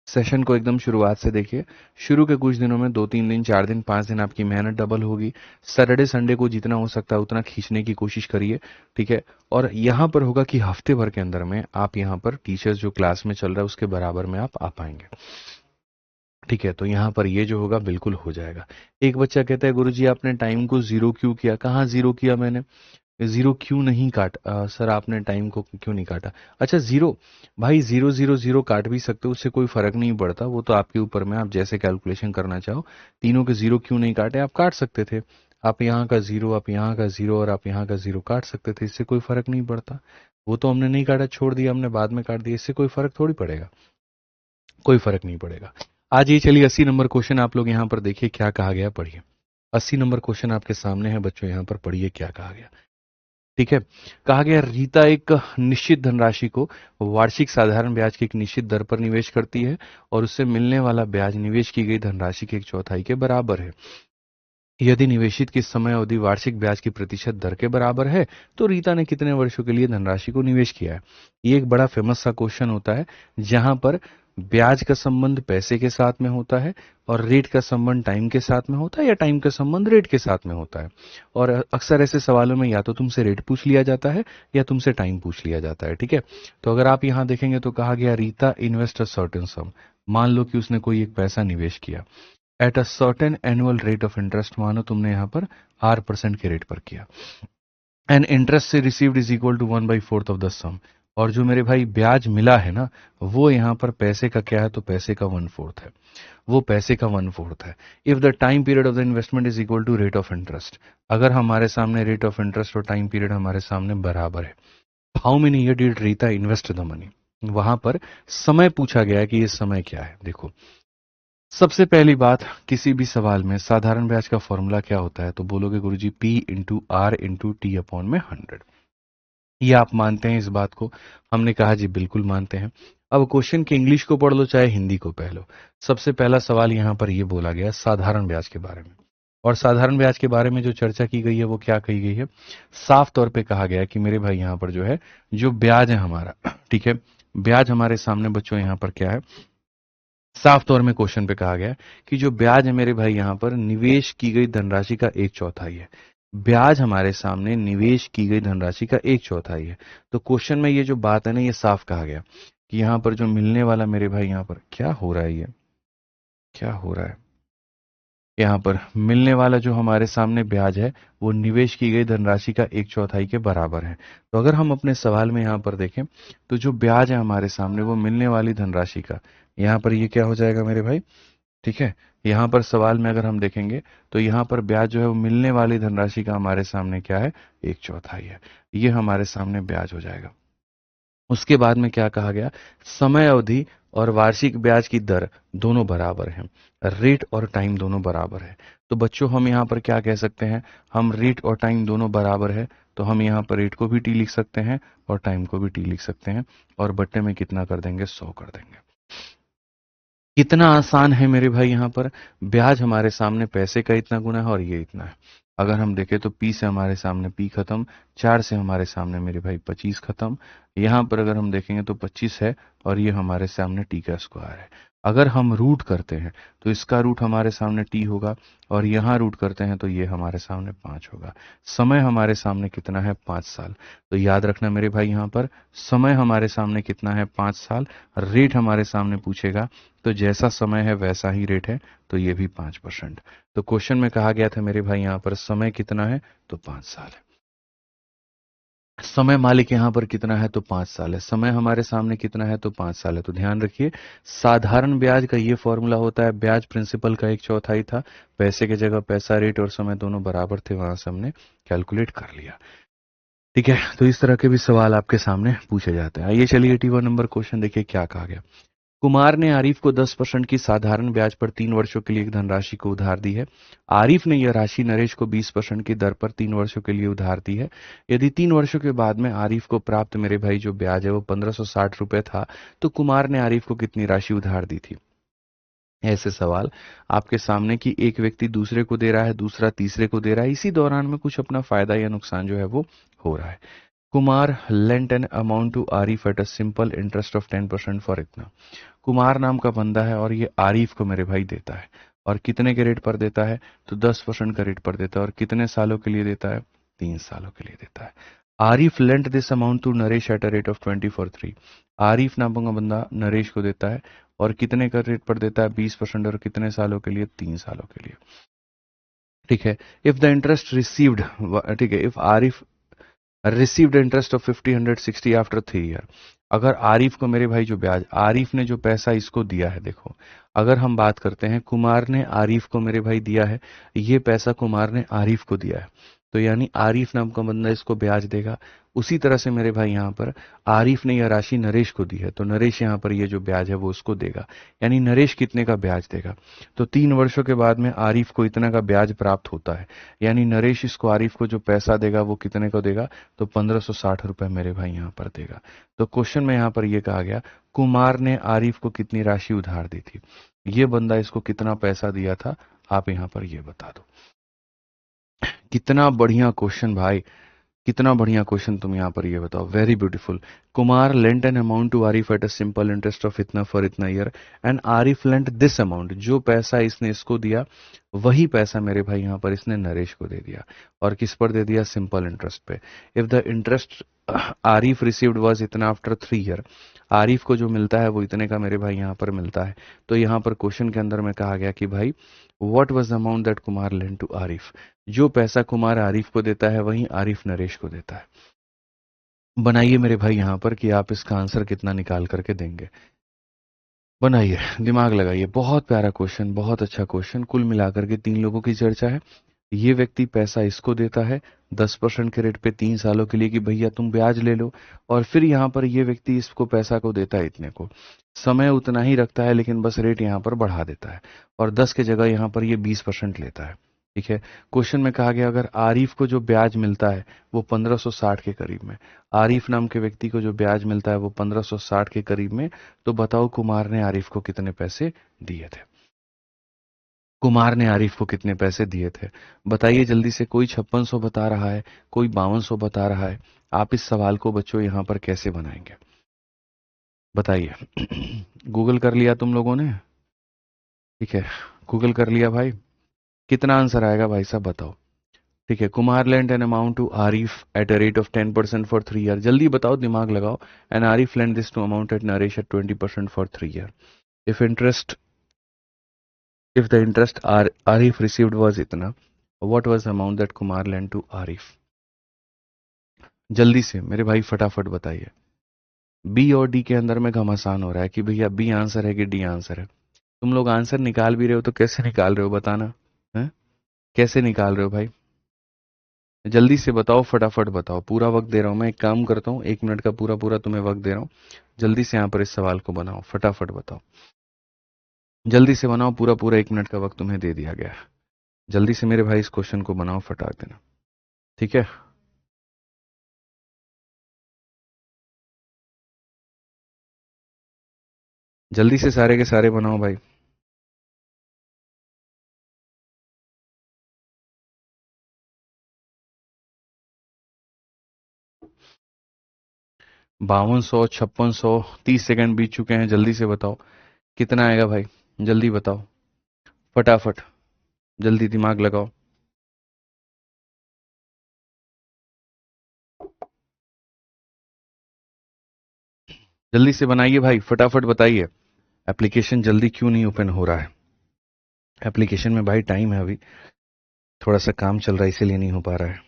सेशन को एकदम शुरुआत से देखिए। शुरू के कुछ दिनों में 2 3 दिन, 4 दिन, 5 दिन आपकी मेहनत डबल होगी। सैटरडे संडे को जितना हो सकता है उतना खींचने की कोशिश करिए। ठीक है, और यहाँ पर होगा कि हफ्ते भर के अंदर में आप यहाँ पर टीचर्स जो क्लास में चल रहा है उसके बराबर में आप आ पाएंगे। ठीक है, तो यहाँ पर ये जो होगा बिल्कुल हो जाएगा। एक बच्चा कहता है गुरुजी आपने टाइम को जीरो क्यों किया, कहाँ जीरो किया मैंने, जीरो क्यों नहीं सर आपने टाइम को क्यों नहीं काटा। अच्छा जीरो, भाई जीरो जीरो जीरो काट भी सकते हो, उससे कोई फर्क नहीं पड़ता, वो तो आपके ऊपर में, आप जैसे कैलकुलेशन करना चाहो। तीनों के जीरो क्यों नहीं काटे, आप काट सकते थे। आप यहाँ का जीरो, आप यहाँ का जीरो, और आप यहाँ का जीरो काट सकते थे, इससे कोई फर्क नहीं पड़ता। वो तो हमने नहीं काटा, छोड़ दिया हमने, बाद में काट दिया, इससे कोई फर्क थोड़ी पड़ेगा, कोई फर्क नहीं पड़ेगा। आज ये चलिए 80 नंबर क्वेश्चन आप लोग यहाँ पर देखिए क्या कहा गया, पढ़िए। 80 नंबर क्वेश्चन आपके सामने है बच्चों, यहाँ पर पढ़िए क्या कहा गया। ठीक है, कहा गया रीता एक निश्चित धनराशि को वार्षिक साधारण ब्याज की एक निश्चित दर पर निवेश करती है, और उससे मिलने वाला ब्याज निवेश की गई धनराशि के 1/4 के बराबर है। यदि निवेशित की समय अवधि वार्षिक ब्याज की प्रतिशत दर के बराबर है तो रीता ने कितने वर्षों के लिए धनराशि को निवेश किया है। ये एक बड़ा फेमस सा क्वेश्चन होता है जहां पर ब्याज का संबंध पैसे के साथ में होता है और रेट का संबंध टाइम के साथ में होता है या टाइम का संबंध रेट के साथ में होता है। और अक्सर ऐसे सवालों में या तो तुमसे रेट पूछ लिया जाता है या तुमसे टाइम पूछ लिया जाता है। ठीक है, तो अगर आप यहां देखेंगे तो कहा गया Rita invest a certain sum. मान लो कि उसने कोई एक पैसा निवेश किया at a certain annual rate of interest, मानो तुमने यहाँ पर R% के रेट पर किया। And interest so received is equal to 1/4 of the sum. और जो मेरे भाई ब्याज मिला है ना, वो यहाँ पर पैसे का क्या है, तो पैसे का 1/4 है। वो पैसे का 1/4 है। If the time period of the investment is equal to rate of interest, अगर हमारे सामने रेट ऑफ इंटरेस्ट और टाइम पीरियड हमारे सामने बराबर है, how many year did Rita invest the money. वहां पर समय पूछा गया है कि ये समय क्या है। देखो, सबसे पहली बात, किसी भी सवाल में साधारण ब्याज का फॉर्मूला क्या होता है, तो बोलोगे गुरुजी P/R/T/100। ये आप मानते हैं इस बात को? हमने कहा जी बिल्कुल मानते हैं। अब क्वेश्चन की इंग्लिश को पढ़ लो चाहे हिंदी को पढ़ लो, सबसे पहला सवाल यहां पर यह बोला गया साधारण ब्याज के बारे में। और साधारण ब्याज के बारे में जो चर्चा की गई है वो क्या कही गई है, साफ तौर पे कहा गया है कि मेरे भाई यहां पर जो है, जो ब्याज है हमारा, ठीक है, ब्याज हमारे सामने बच्चों यहां पर क्या है, साफ तौर में क्वेश्चन पे कहा गया है कि जो ब्याज है मेरे भाई यहां पर निवेश की गई धनराशि का 1/4 है। ब्याज हमारे सामने निवेश की गई धनराशि का 1/4 है। तो क्वेश्चन में ये जो बात है ना, ये साफ कहा गया कि यहां पर जो मिलने वाला मेरे भाई यहां पर क्या हो रहा है, ये क्या हो रहा है, यहाँ पर मिलने वाला जो हमारे सामने ब्याज है वो निवेश की गई धनराशि का 1/4 के बराबर है। तो अगर हम अपने सवाल में यहाँ पर देखें तो जो ब्याज है हमारे सामने वो मिलने वाली धनराशि का, यहाँ पर ये क्या हो जाएगा मेरे भाई, ठीक है, यहाँ पर सवाल में अगर हम देखेंगे तो यहाँ पर ब्याज जो है वो मिलने वाली धनराशि का हमारे सामने क्या है, 1/4 है। ये हमारे सामने ब्याज हो जाएगा। उसके बाद में क्या कहा गया, समय अवधि और वार्षिक ब्याज की दर दोनों बराबर हैं, रेट और टाइम दोनों बराबर है। तो बच्चों हम यहाँ पर क्या कह सकते हैं, हम रेट और टाइम दोनों बराबर है, तो हम यहाँ पर रेट को भी टी लिख सकते हैं और टाइम को भी टी लिख सकते हैं, और बट्टे में कितना कर देंगे, 100 कर देंगे। कितना आसान है मेरे भाई, यहाँ पर ब्याज हमारे सामने पैसे का इतना गुना है और ये इतना है। अगर हम देखें तो P से हमारे सामने P खत्म, 4 से हमारे सामने मेरे भाई 25 खत्म। यहाँ पर अगर हम देखेंगे तो 25 है और ये हमारे सामने T का स्क्वायर है। अगर हम रूट करते हैं तो इसका रूट हमारे सामने T होगा और यहाँ रूट करते हैं तो ये हमारे सामने 5 होगा। समय हमारे सामने कितना है, 5 साल। तो याद रखना मेरे भाई, यहाँ पर समय हमारे सामने कितना है, 5 साल। रेट हमारे सामने पूछेगा तो जैसा समय है वैसा ही रेट है, तो ये भी 5%। तो क्वेश्चन में कहा गया था मेरे भाई यहाँ पर समय कितना है, तो 5 साल है। समय मालिक यहाँ पर कितना है, तो 5 साल है। समय हमारे सामने कितना है, तो 5 साल है। तो ध्यान रखिए, साधारण ब्याज का ये फॉर्मूला होता है, ब्याज प्रिंसिपल का 1/4 था, पैसे की जगह पैसा, रेट और समय दोनों बराबर थे, वहां से हमने कैलकुलेट कर लिया। ठीक है, तो इस तरह के भी सवाल आपके सामने पूछे जाते हैं। आइए चलिए 81 नंबर क्वेश्चन देखिए क्या कहा गया। कुमार ने आरिफ को 10% की साधारण ब्याज पर 3 वर्षों के लिए एक धनराशि को उधार दी है। आरिफ ने यह राशि नरेश को 20% की दर पर 3 वर्षों के लिए उधार दी है। यदि 3 वर्षों के बाद में आरिफ को प्राप्त मेरे भाई जो ब्याज है वो 1560 रुपए था, तो कुमार ने आरिफ को कितनी राशि उधार दी थी। ऐसे सवाल आपके सामने कि एक व्यक्ति दूसरे को दे रहा है, दूसरा तीसरे को दे रहा है, इसी दौरान में कुछ अपना फायदा या नुकसान जो है वो हो रहा है। Kumar lent an amount to Arif at a simple interest of 10% for इतना। कुमार नाम का बंदा है और ये आरिफ को मेरे भाई देता है, और कितने के रेट पर देता है, तो 10% का रेट पर देता है, और कितने सालों के लिए देता है, 3 सालों के लिए देता है। Arif lent this amount to Naresh at a rate of 20 for 3। Arif नाम का बंदा नरेश को देता है और कितने का रेट पर देता है, 20%, और कितने सालों के लिए, 3 सालों के लिए। ठीक है, इफ द इंटरेस्ट रिसीव्ड, ठीक है, if Arif received interest of 50/160 after 3 year. अगर आरिफ को मेरे भाई जो ब्याज, आरिफ ने जो पैसा इसको दिया है, देखो अगर हम बात करते हैं कुमार ने आरिफ को मेरे भाई दिया है, ये पैसा कुमार ने आरिफ को दिया है, तो यानी आरिफ नाम का बंदा इसको ब्याज देगा। उसी तरह से मेरे भाई यहाँ पर आरिफ ने यह राशि नरेश को दी है, तो नरेश यहाँ पर ये जो ब्याज है वो उसको देगा, यानी नरेश कितने का ब्याज देगा, तो 3 वर्षों के बाद में आरिफ को इतना का ब्याज प्राप्त होता है, यानी नरेश इसको आरिफ को जो पैसा देगा वो कितने को देगा, तो 1560 रुपए मेरे भाई यहाँ पर देगा। तो क्वेश्चन में यहाँ पर यह कहा गया कुमार ने आरिफ को कितनी राशि उधार दी थी, ये बंदा इसको कितना पैसा दिया था, आप यहाँ पर ये बता दो। कितना बढ़िया क्वेश्चन भाई, कितना बढ़िया क्वेश्चन। तुम यहाँ पर ये बताओ, very beautiful. Kumar lent an amount to Arif at a simple interest of इतना फॉर इतना year, and Arif lent this amount. जो पैसा इसने इसको दिया वही पैसा मेरे भाई यहाँ पर इसने नरेश को दे दिया। और किस पर दे दिया? सिंपल इंटरेस्ट पे। If the interest Arif received was इतना आफ्टर 3 ईयर, आरिफ को जो मिलता है वो इतने का मेरे भाई यहाँ पर मिलता है। तो यहाँ पर क्वेश्चन के अंदर में कहा गया कि भाई what was the amount that Kumar lent to Arif. जो पैसा कुमार आरिफ को देता है वहीं आरिफ नरेश को देता है। बनाइए मेरे भाई यहाँ पर कि आप इसका आंसर कितना निकाल करके देंगे। बनाइए, दिमाग लगाइए। बहुत प्यारा क्वेश्चन, बहुत अच्छा क्वेश्चन। कुल मिलाकर के 3 लोगों की चर्चा है। ये व्यक्ति पैसा इसको देता है 10% के रेट पे 3 सालों के लिए कि भैया तुम ब्याज ले लो, और फिर यहाँ पर ये व्यक्ति इसको पैसा को देता है इतने को। समय उतना ही रखता है लेकिन बस रेट यहाँ पर बढ़ा देता है, और 10 के जगह यहाँ पर ये 20% लेता है। ठीक है। क्वेश्चन में कहा गया अगर आरिफ को जो ब्याज मिलता है वो 1560 के करीब में, आरिफ नाम के व्यक्ति को जो ब्याज मिलता है वो 1560 के करीब में, तो बताओ कुमार ने आरिफ को कितने पैसे दिए थे? कुमार ने आरिफ को कितने पैसे दिए थे? बताइए जल्दी से। कोई 5600 बता रहा है, कोई 5200 बता रहा है। आप इस सवाल को बच्चों यहां पर कैसे बनाएंगे बताइए। गूगल कर लिया तुम लोगों ने? ठीक है, गूगल कर लिया भाई। कितना आंसर आएगा भाई साहब बताओ। ठीक है, Kumar lent an amount to Arif at a rate of 10% for 3 year. जल्दी बताओ, दिमाग लगाओ। And Arif lent this to amount at Naresh at 20% for 3 year. If interest, if the interest Arif received was इतना, what was the amount that Kumar lent to Arif? जल्दी से मेरे भाई फटाफट बताइए। बी और डी के अंदर में घमासान हो रहा है कि भैया बी आंसर है कि डी आंसर है। तुम लोग आंसर निकाल भी रहे हो तो कैसे निकाल रहे हो बताना है? कैसे निकाल रहे हो भाई? जल्दी से बताओ, फटाफट बताओ। पूरा वक्त दे रहा हूं मैं, एक काम करता हूँ, 1 मिनट का पूरा पूरा तुम्हें वक्त दे रहा हूँ। जल्दी से यहाँ पर इस सवाल को बनाओ, फटाफट बताओ। जल्दी से बनाओ, पूरा पूरा 1 मिनट का वक्त तुम्हें दे दिया गया है। जल्दी से मेरे भाई इस क्वेश्चन को बनाओ, फटाक देना। ठीक है। जल्दी से सारे के सारे बनाओ भाई। 5200, 5600, 30 सेकंड बीत चुके हैं। जल्दी से बताओ कितना आएगा भाई, जल्दी बताओ फटाफट। जल्दी दिमाग लगाओ, जल्दी से बनाइए भाई, फटाफट बताइए। एप्लीकेशन जल्दी क्यों नहीं ओपन हो रहा है? एप्लीकेशन में भाई टाइम है अभी, थोड़ा सा काम चल रहा है इसीलिए नहीं हो पा रहा है।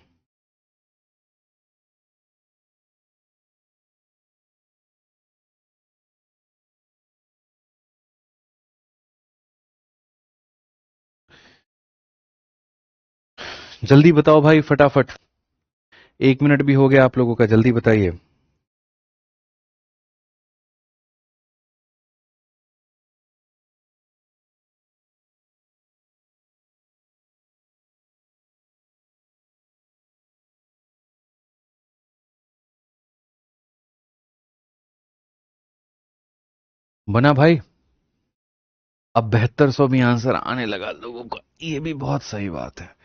जल्दी बताओ भाई फटाफट। 1 मिनट भी हो गया आप लोगों का, जल्दी बताइए। बना भाई? अब 7200 भी आंसर आने लगा लोगों का, ये भी बहुत सही बात है।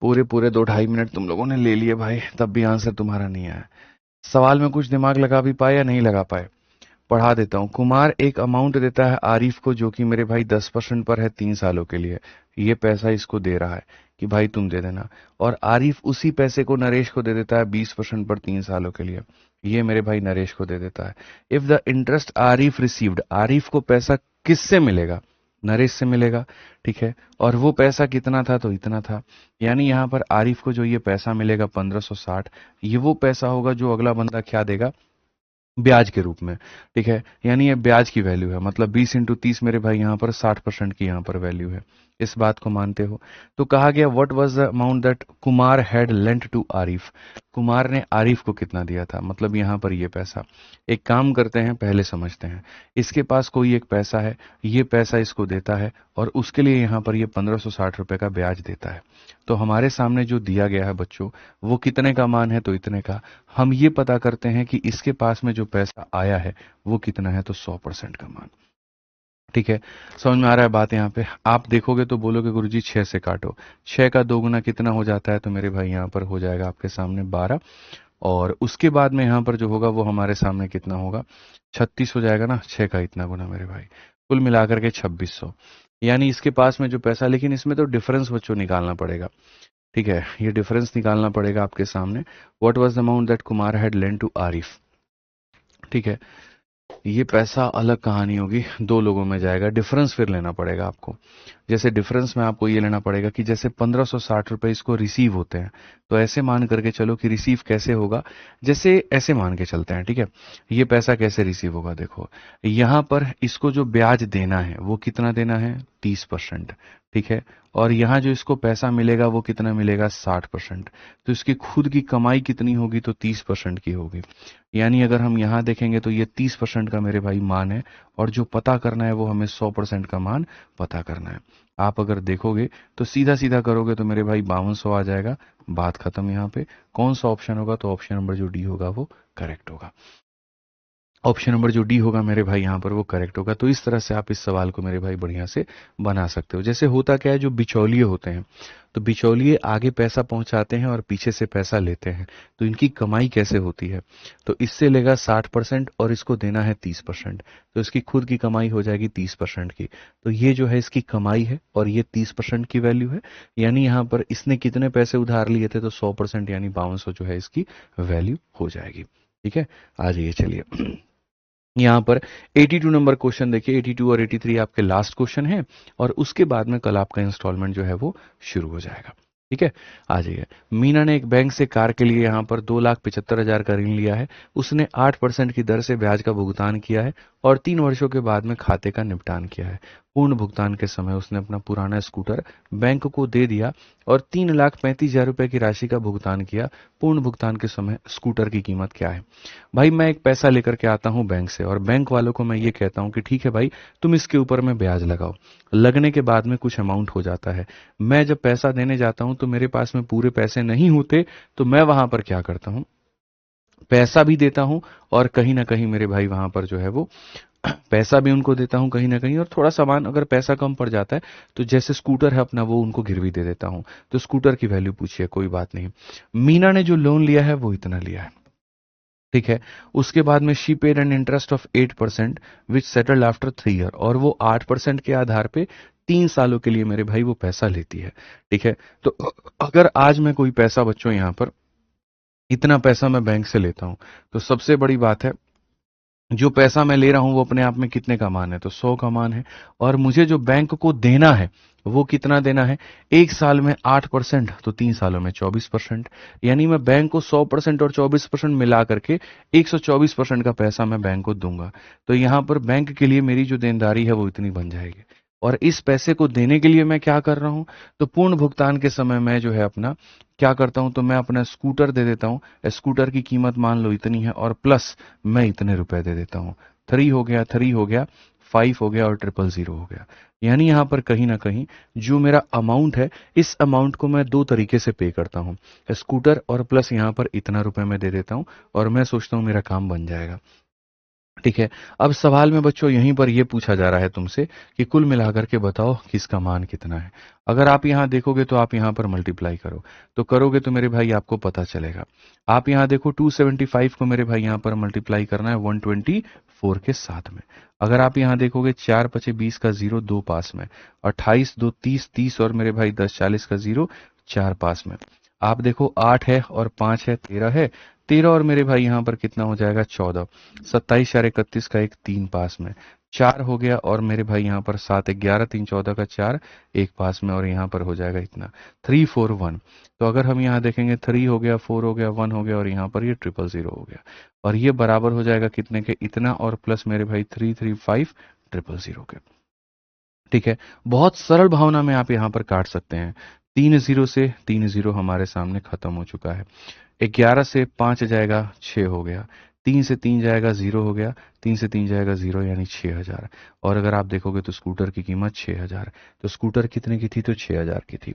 पूरे पूरे 2-2.5 मिनट तुम लोगों ने ले लिए भाई, तब भी आंसर तुम्हारा नहीं आया। सवाल में कुछ दिमाग लगा भी पाए या नहीं लगा पाए? पढ़ा देता हूं। कुमार एक अमाउंट देता है आरिफ को जो कि मेरे भाई 10% पर है 3 सालों के लिए। ये पैसा इसको दे रहा है कि भाई तुम दे देना, और आरिफ उसी पैसे को नरेश को दे देता है 20% पर 3 सालों के लिए। ये मेरे भाई नरेश को दे देता है। If the interest Arif received, Arif को पैसा किससे मिलेगा? नरेश से मिलेगा। ठीक है, और वो पैसा कितना था? तो इतना था। यानी यहां पर आरिफ को जो ये पैसा मिलेगा 1560, ये वो पैसा होगा जो अगला बंदा क्या देगा? ब्याज के रूप में। ठीक है, यानी ये ब्याज की वैल्यू है, मतलब 20 × 30 मेरे भाई यहाँ पर 60% की यहाँ पर वैल्यू है। इस बात को मानते हो? तो कहा गया what was the amount that Kumar had lent to Arif. Kumar ने आरिफ को कितना दिया था, मतलब यहाँ पर ये पैसा। एक काम करते हैं, पहले समझते हैं। इसके पास कोई एक पैसा है, ये पैसा इसको देता है, और उसके लिए यहाँ पर ये 1560 रुपए का ब्याज देता है। तो हमारे सामने जो दिया गया है बच्चों, वो कितने का मान है? तो इतने का। हम ये पता करते हैं कि इसके पास में जो पैसा आया है वो कितना है, तो 100% का मान। ठीक है, समझ में आ रहा है बात यहाँ पे? आप देखोगे तो बोलोगे गुरुजी 6 से काटो, 6 का 2 गुना कितना हो जाता है? तो मेरे भाई यहाँ पर हो जाएगा आपके सामने 12, और उसके बाद में यहाँ पर जो होगा वो हमारे सामने कितना होगा? 36 हो जाएगा ना, 6 का इतना गुना मेरे भाई, कुल मिलाकर के 2600। यानी इसके पास में जो पैसा, लेकिन इसमें तो डिफरेंस बच्चों निकालना पड़ेगा। ठीक है, ये डिफरेंस निकालना पड़ेगा आपके सामने। What was the amount that Kumar had lent to Arif? ठीक है, ये पैसा अलग कहानी होगी, दो लोगों में जाएगा, डिफरेंस फिर लेना पड़ेगा आपको। जैसे डिफरेंस में आपको ये लेना पड़ेगा कि जैसे 1560 रुपए इसको रिसीव होते हैं, तो ऐसे मान करके चलो कि रिसीव कैसे होगा, जैसे ऐसे मान के चलते हैं। ठीक है, ये पैसा कैसे रिसीव होगा? देखो, यहां पर इसको जो ब्याज देना है वो कितना देना है? 30%। ठीक है, और यहाँ जो इसको पैसा मिलेगा वो कितना मिलेगा? 60%। तो इसकी खुद की कमाई कितनी होगी? तो 30% की होगी। यानी अगर हम यहाँ देखेंगे तो ये 30% का मेरे भाई मान है, और जो पता करना है वो हमें 100% का मान पता करना है। आप अगर देखोगे तो सीधा सीधा करोगे तो मेरे भाई 5200 आ जाएगा, बात खत्म। यहाँ पे कौन सा ऑप्शन होगा? तो ऑप्शन नंबर जो डी होगा वो करेक्ट होगा। ऑप्शन नंबर जो डी होगा मेरे भाई यहाँ पर वो करेक्ट होगा। तो इस तरह से आप इस सवाल को मेरे भाई बढ़िया से बना सकते हो। जैसे होता क्या है, जो बिचौलिए होते हैं, तो बिचौलिए आगे पैसा पहुंचाते हैं और पीछे से पैसा लेते हैं, तो इनकी कमाई कैसे होती है? तो इससे लेगा 60% और इसको देना है 30%, तो इसकी खुद की कमाई हो जाएगी 30% की। तो ये जो है इसकी कमाई है और ये 30% की वैल्यू है। यानी यहाँ पर इसने कितने पैसे उधार लिए थे? तो 100%, यानी 5200 जो है इसकी वैल्यू हो जाएगी। ठीक है, आ जाइए चलिए यहाँ पर 82 नंबर क्वेश्चन देखिए। 82 और 83 आपके लास्ट क्वेश्चन है, और उसके बाद में कल आपका इंस्टॉलमेंट जो है वो शुरू हो जाएगा। ठीक है, आ जाइए। मीना ने एक बैंक से कार के लिए यहाँ पर 2,75,000 का ऋण लिया है। उसने 8% की दर से ब्याज का भुगतान किया है और 3 वर्षों के बाद में खाते का निपटान किया है। पूर्ण भुगतान के समय उसने अपना पुराना स्कूटर बैंक को दे दिया और 3,35,000 रुपए की राशि का भुगतान किया। पूर्ण भुगतान के समय स्कूटर की कीमत क्या है? भाई मैं एक पैसा लेकर के आता हूं बैंक से, और बैंक वालों को मैं ये कहता हूं कि ठीक है भाई, तुम इसके ऊपर में ब्याज लगाओ। लगने के बाद में कुछ अमाउंट हो जाता है। मैं जब पैसा देने जाता हूं तो मेरे पास में पूरे पैसे नहीं होते, तो मैं वहां पर क्या करता हूं? पैसा भी देता हूं, और कहीं ना कहीं मेरे भाई वहां पर जो है वो पैसा भी उनको देता हूं कहीं ना कहीं, और थोड़ा सामान अगर पैसा कम पड़ जाता है तो जैसे स्कूटर है अपना, वो उनको गिरवी दे देता हूं। तो स्कूटर की वैल्यू पूछिए, कोई बात नहीं। मीना ने जो लोन लिया है वो इतना लिया है। ठीक है, उसके बाद में she paid an interest of 8% which settled after 3 year, और वो 8% के आधार पे 3 सालों के लिए मेरे भाई वो पैसा लेती है। ठीक है, तो अगर आज मैं कोई पैसा बच्चों यहाँ पर, इतना पैसा मैं बैंक से लेता हूं, तो सबसे बड़ी बात है, जो पैसा मैं ले रहा हूं वो अपने आप में कितने का मान है? तो 100 का मान है। और मुझे जो बैंक को देना है वो कितना देना है? 1 साल में 8%, तो 3 सालों में 24%। यानी मैं बैंक को 100% और 24% मिला करके 124% का पैसा मैं बैंक को दूंगा। तो यहां पर बैंक के लिए मेरी जो देनदारी है वो इतनी बन जाएगी। और इस पैसे को देने के लिए मैं क्या कर रहा हूं? तो पूर्ण भुगतान के समय मैं जो है अपना क्या करता हूं? तो मैं अपना स्कूटर दे देता हूं। स्कूटर की कीमत मान लो इतनी है, और प्लस मैं इतने रुपए दे देता हूं। 3 हो गया, 3 हो गया, 5 हो गया, और 000 हो गया। यानी यहां पर कहीं ना कहीं जो मेरा अमाउंट है, इस अमाउंट को मैं दो तरीके से पे करता हूं, स्कूटर और प्लस यहां पर इतना रुपए मैं दे देता हूं, और मैं सोचता हूं मेरा काम बन जाएगा। ठीक है, अब सवाल में बच्चों यहीं पर यह पूछा जा रहा है तुमसे कि कुल मिलाकर के बताओ कि इसका मान कितना है। अगर आप यहां देखोगे तो आप यहां पर मल्टीप्लाई करो, तो करोगे तो मेरे भाई आपको पता चलेगा। आप यहां देखो 275 को मेरे भाई यहां पर मल्टीप्लाई करना है 124 के साथ में। अगर आप यहां देखोगे 4 पचे 20 का जीरो, 2 पास में, 28 2 30, 30 और मेरे भाई 10 40 का जीरो, 4 पास में। आप देखो 8 है और 5 है, 13 है, 13 और मेरे भाई यहां पर कितना हो जाएगा? 14, 27 4 31 का एक, 3 पास में, 4 हो गया, और मेरे भाई यहाँ पर 7 11 3 14 का 4, एक पास में, और यहाँ पर हो जाएगा इतना 3 4 1। तो अगर हम यहाँ देखेंगे 3 हो गया, 4 हो गया, 1 हो गया, और यहाँ पर ये 000 हो गया, और ये बराबर हो जाएगा कितने के? इतना, और प्लस मेरे भाई 3 3 5 000 के। ठीक है, बहुत सरल भावना में आप यहाँ पर काट सकते हैं। 3 जीरो से 3 जीरो हमारे सामने खत्म हो चुका है। 11 से 5 जाएगा, 6 हो गया। 3 से 3 जाएगा, 0 हो गया। 3 से 3 जाएगा, 0, यानी 6,000। और अगर आप देखोगे तो स्कूटर की कीमत 6,000। तो स्कूटर कितने की थी? तो 6,000 की थी।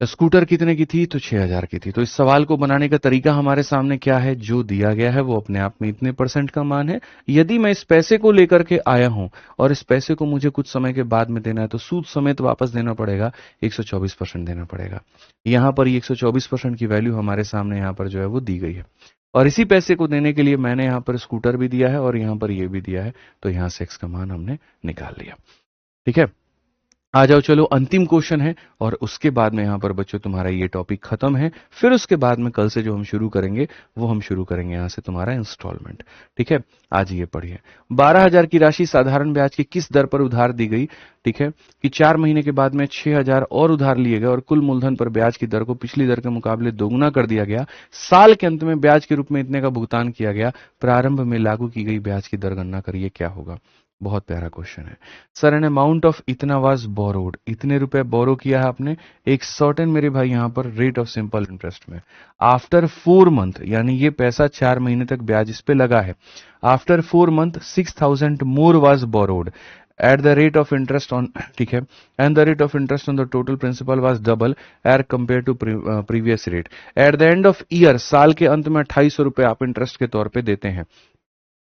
स्कूटर कितने की थी? तो 6,000 की थी। तो इस सवाल को बनाने का तरीका हमारे सामने क्या है? जो दिया गया है वो अपने आप में इतने परसेंट का मान है। यदि मैं इस पैसे को लेकर के आया हूं और इस पैसे को मुझे कुछ समय के बाद में देना है, तो सूद समेत वापस देना पड़ेगा, 124% देना पड़ेगा। यहां पर 124% की वैल्यू हमारे सामने यहां पर जो है वो दी गई है, और इसी पैसे को देने के लिए मैंने यहां पर स्कूटर भी दिया है और यहां पर ये भी दिया है, तो यहां से एक्स का मान हमने निकाल लिया। ठीक है, आ जाओ, चलो अंतिम क्वेश्चन है और उसके बाद में यहां पर बच्चों तुम्हारा ये टॉपिक खत्म है। फिर उसके बाद में कल से जो हम शुरू करेंगे वो हम शुरू करेंगे यहां से तुम्हारा इंस्टॉलमेंट। ठीक है, आज ये पढ़िए। 12,000 की राशि साधारण ब्याज की किस दर पर उधार दी गई? ठीक है, कि 4 महीने के बाद में 6,000 और उधार लिए गए और कुल मूलधन पर ब्याज की दर को पिछली दर के मुकाबले दोगुना कर दिया गया। साल के अंत में ब्याज के रूप में इतने का भुगतान किया गया। प्रारंभ में लागू की गई ब्याज की दर गणना करिए, क्या होगा? बहुत प्यारा क्वेश्चन है। सर एन अमाउंट ऑफ इतना वाज बोरोड, इतने रुपए बोरो किया है आपने, एक सर्टेन मेरे भाई यहां पर रेट ऑफ सिंपल इंटरेस्ट में आफ्टर 4 मंथ, यानी ये पैसा 4 महीने तक ब्याज इस पे लगा है। After 4 month 6,000 more was borrowed at the rate of interest on, ठीक है, and the rate of interest on the total principal was double as compare to previous rate. At the end of year, साल के अंत में 2,800 रुपए आप interest के तौर पे देते हैं।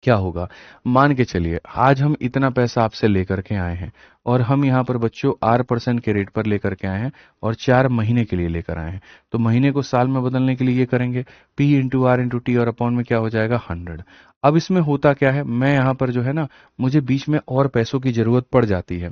क्या होगा? मान के चलिए आज हम इतना पैसा आपसे लेकर के आए हैं और हम यहाँ पर बच्चों R% के रेट पर लेकर के आए हैं और 4 महीने के लिए लेकर आए हैं। तो महीने को साल में बदलने के लिए ये करेंगे P into R into T और अपॉन में क्या हो जाएगा? 100। अब इसमें होता क्या है, मैं यहाँ पर जो है ना, मुझे बीच में और पैसों की जरूरत पड़ जाती है,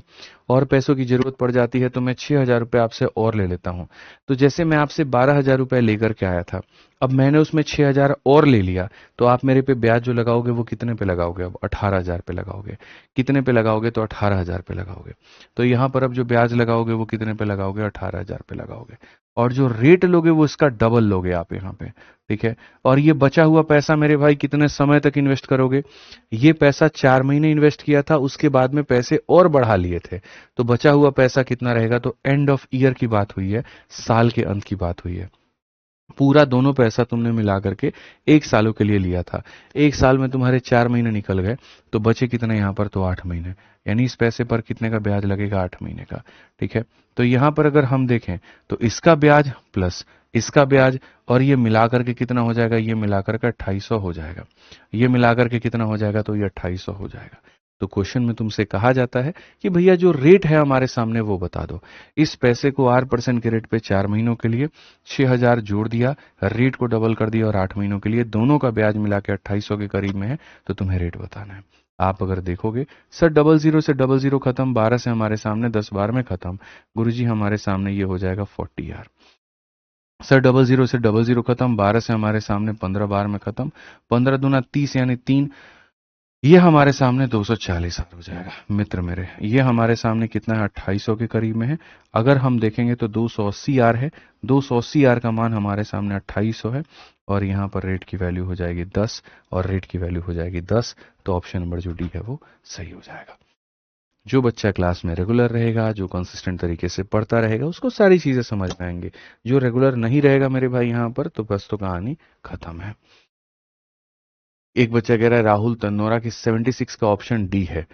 और पैसों की जरूरत पड़ जाती है तो मैं 6,000 रुपये आपसे और ले लेता हूँ। तो जैसे मैं आपसे 12,000 रुपये लेकर के आया था, अब मैंने उसमें 6,000 और ले लिया, तो आप मेरे पे ब्याज जो लगाओगे वो कितने पे लगाओगे? अब 18,000 पे लगाओगे। कितने पे लगाओगे? तो 18,000 पे लगाओगे। तो यहाँ पर अब जो ब्याज लगाओगे वो कितने पे लगाओगे? 18,000 पे लगाओगे। और जो रेट लोगे वो इसका डबल लोगे आप यहाँ पे। ठीक है, और ये बचा हुआ पैसा मेरे भाई कितने समय तक इन्वेस्ट करोगे? ये पैसा 4 महीने इन्वेस्ट किया था, उसके बाद में पैसे और बढ़ा लिए थे, तो बचा हुआ पैसा कितना रहेगा? तो एंड ऑफ ईयर की बात हुई है, साल के अंत की बात हुई है। पूरा दोनों पैसा तुमने मिला करके 1 सालों के लिए लिया था। 1 साल में तुम्हारे 4 महीने निकल गए, तो बचे कितने यहाँ पर? तो 8 महीने। यानी इस पैसे पर कितने का ब्याज लगेगा? 8 महीने का। ठीक है, तो यहाँ पर अगर हम देखें तो इसका ब्याज प्लस इसका ब्याज, और ये मिलाकर के कितना हो जाएगा? ये मिलाकर के 2,800 हो जाएगा। ये मिलाकर के कितना हो जाएगा? तो ये 2,800 हो जाएगा। तो क्वेश्चन में तुमसे कहा जाता है कि भैया जो रेट है हमारे सामने वो बता दो। इस पैसे को R% के रेट पे 4 महीनों के लिए 6,000 जोड़ दिया, रेट को डबल कर दिया और 8 महीनों के लिए दोनों का ब्याज मिला के 2,800 के करीब में है, तो तुम्हें रेट बताना है। आप अगर देखोगे सर 00 से 00 खत्म, 12 से हमारे सामने 10 बार में खत्म, गुरुजी हमारे सामने ये हो जाएगा 40R। सर 00 से 00 खत्म, 12 से हमारे सामने 15 बार में खत्म, 15 दूना 30 यानी 3, ये हमारे सामने 240R हो जाएगा। मित्र मेरे, ये हमारे सामने कितना है? 2,800 के करीब में है। अगर हम देखेंगे तो 280R है। 280R का मान हमारे सामने 2,800 है, और यहाँ पर रेट की वैल्यू हो जाएगी 10 और रेट की वैल्यू हो जाएगी 10, तो ऑप्शन नंबर जो डी है वो सही हो जाएगा। जो बच्चा क्लास में रेगुलर रहेगा, जो कंसिस्टेंट तरीके से पढ़ता रहेगा, उसको सारी चीजें समझ में आएंगे। जो रेगुलर नहीं रहेगा मेरे भाई यहाँ पर, तो बस तो कहानी खत्म है। एक बच्चा कह रहा है राहुल तन्नोरा की 76 का ऑप्शन डी है।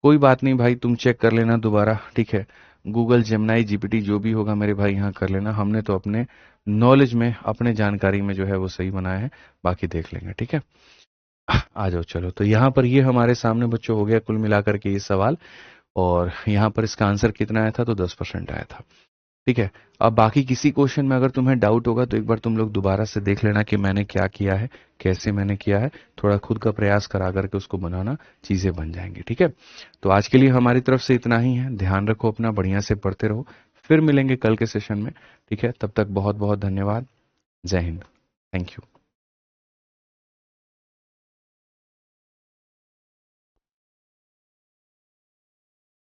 कोई बात नहीं भाई, तुम चेक कर लेना दोबारा। ठीक है, गूगल जेमिनाई जीपीटी जो भी होगा मेरे भाई यहाँ कर लेना। हमने तो अपने नॉलेज में, अपने जानकारी में जो है वो सही बनाया है, बाकी देख लेंगे। ठीक है, आ जाओ चलो। तो यहाँ पर ये हमारे सामने बच्चों हो गया कुल मिलाकर के ये सवाल, और यहाँ पर इसका आंसर कितना आया था? तो 10% आया था। ठीक है, अब बाकी किसी क्वेश्चन में अगर तुम्हें डाउट होगा तो एक बार तुम लोग दोबारा से देख लेना कि मैंने क्या किया है, कैसे मैंने किया है। थोड़ा खुद का प्रयास करा करके उसको बनाना, चीजें बन जाएंगी। ठीक है, तो आज के लिए हमारी तरफ से इतना ही है। ध्यान रखो अपना, बढ़िया से पढ़ते रहो। फिर मिलेंगे कल के सेशन में। ठीक है, तब तक बहुत बहुत धन्यवाद। जय हिंद। Thank you.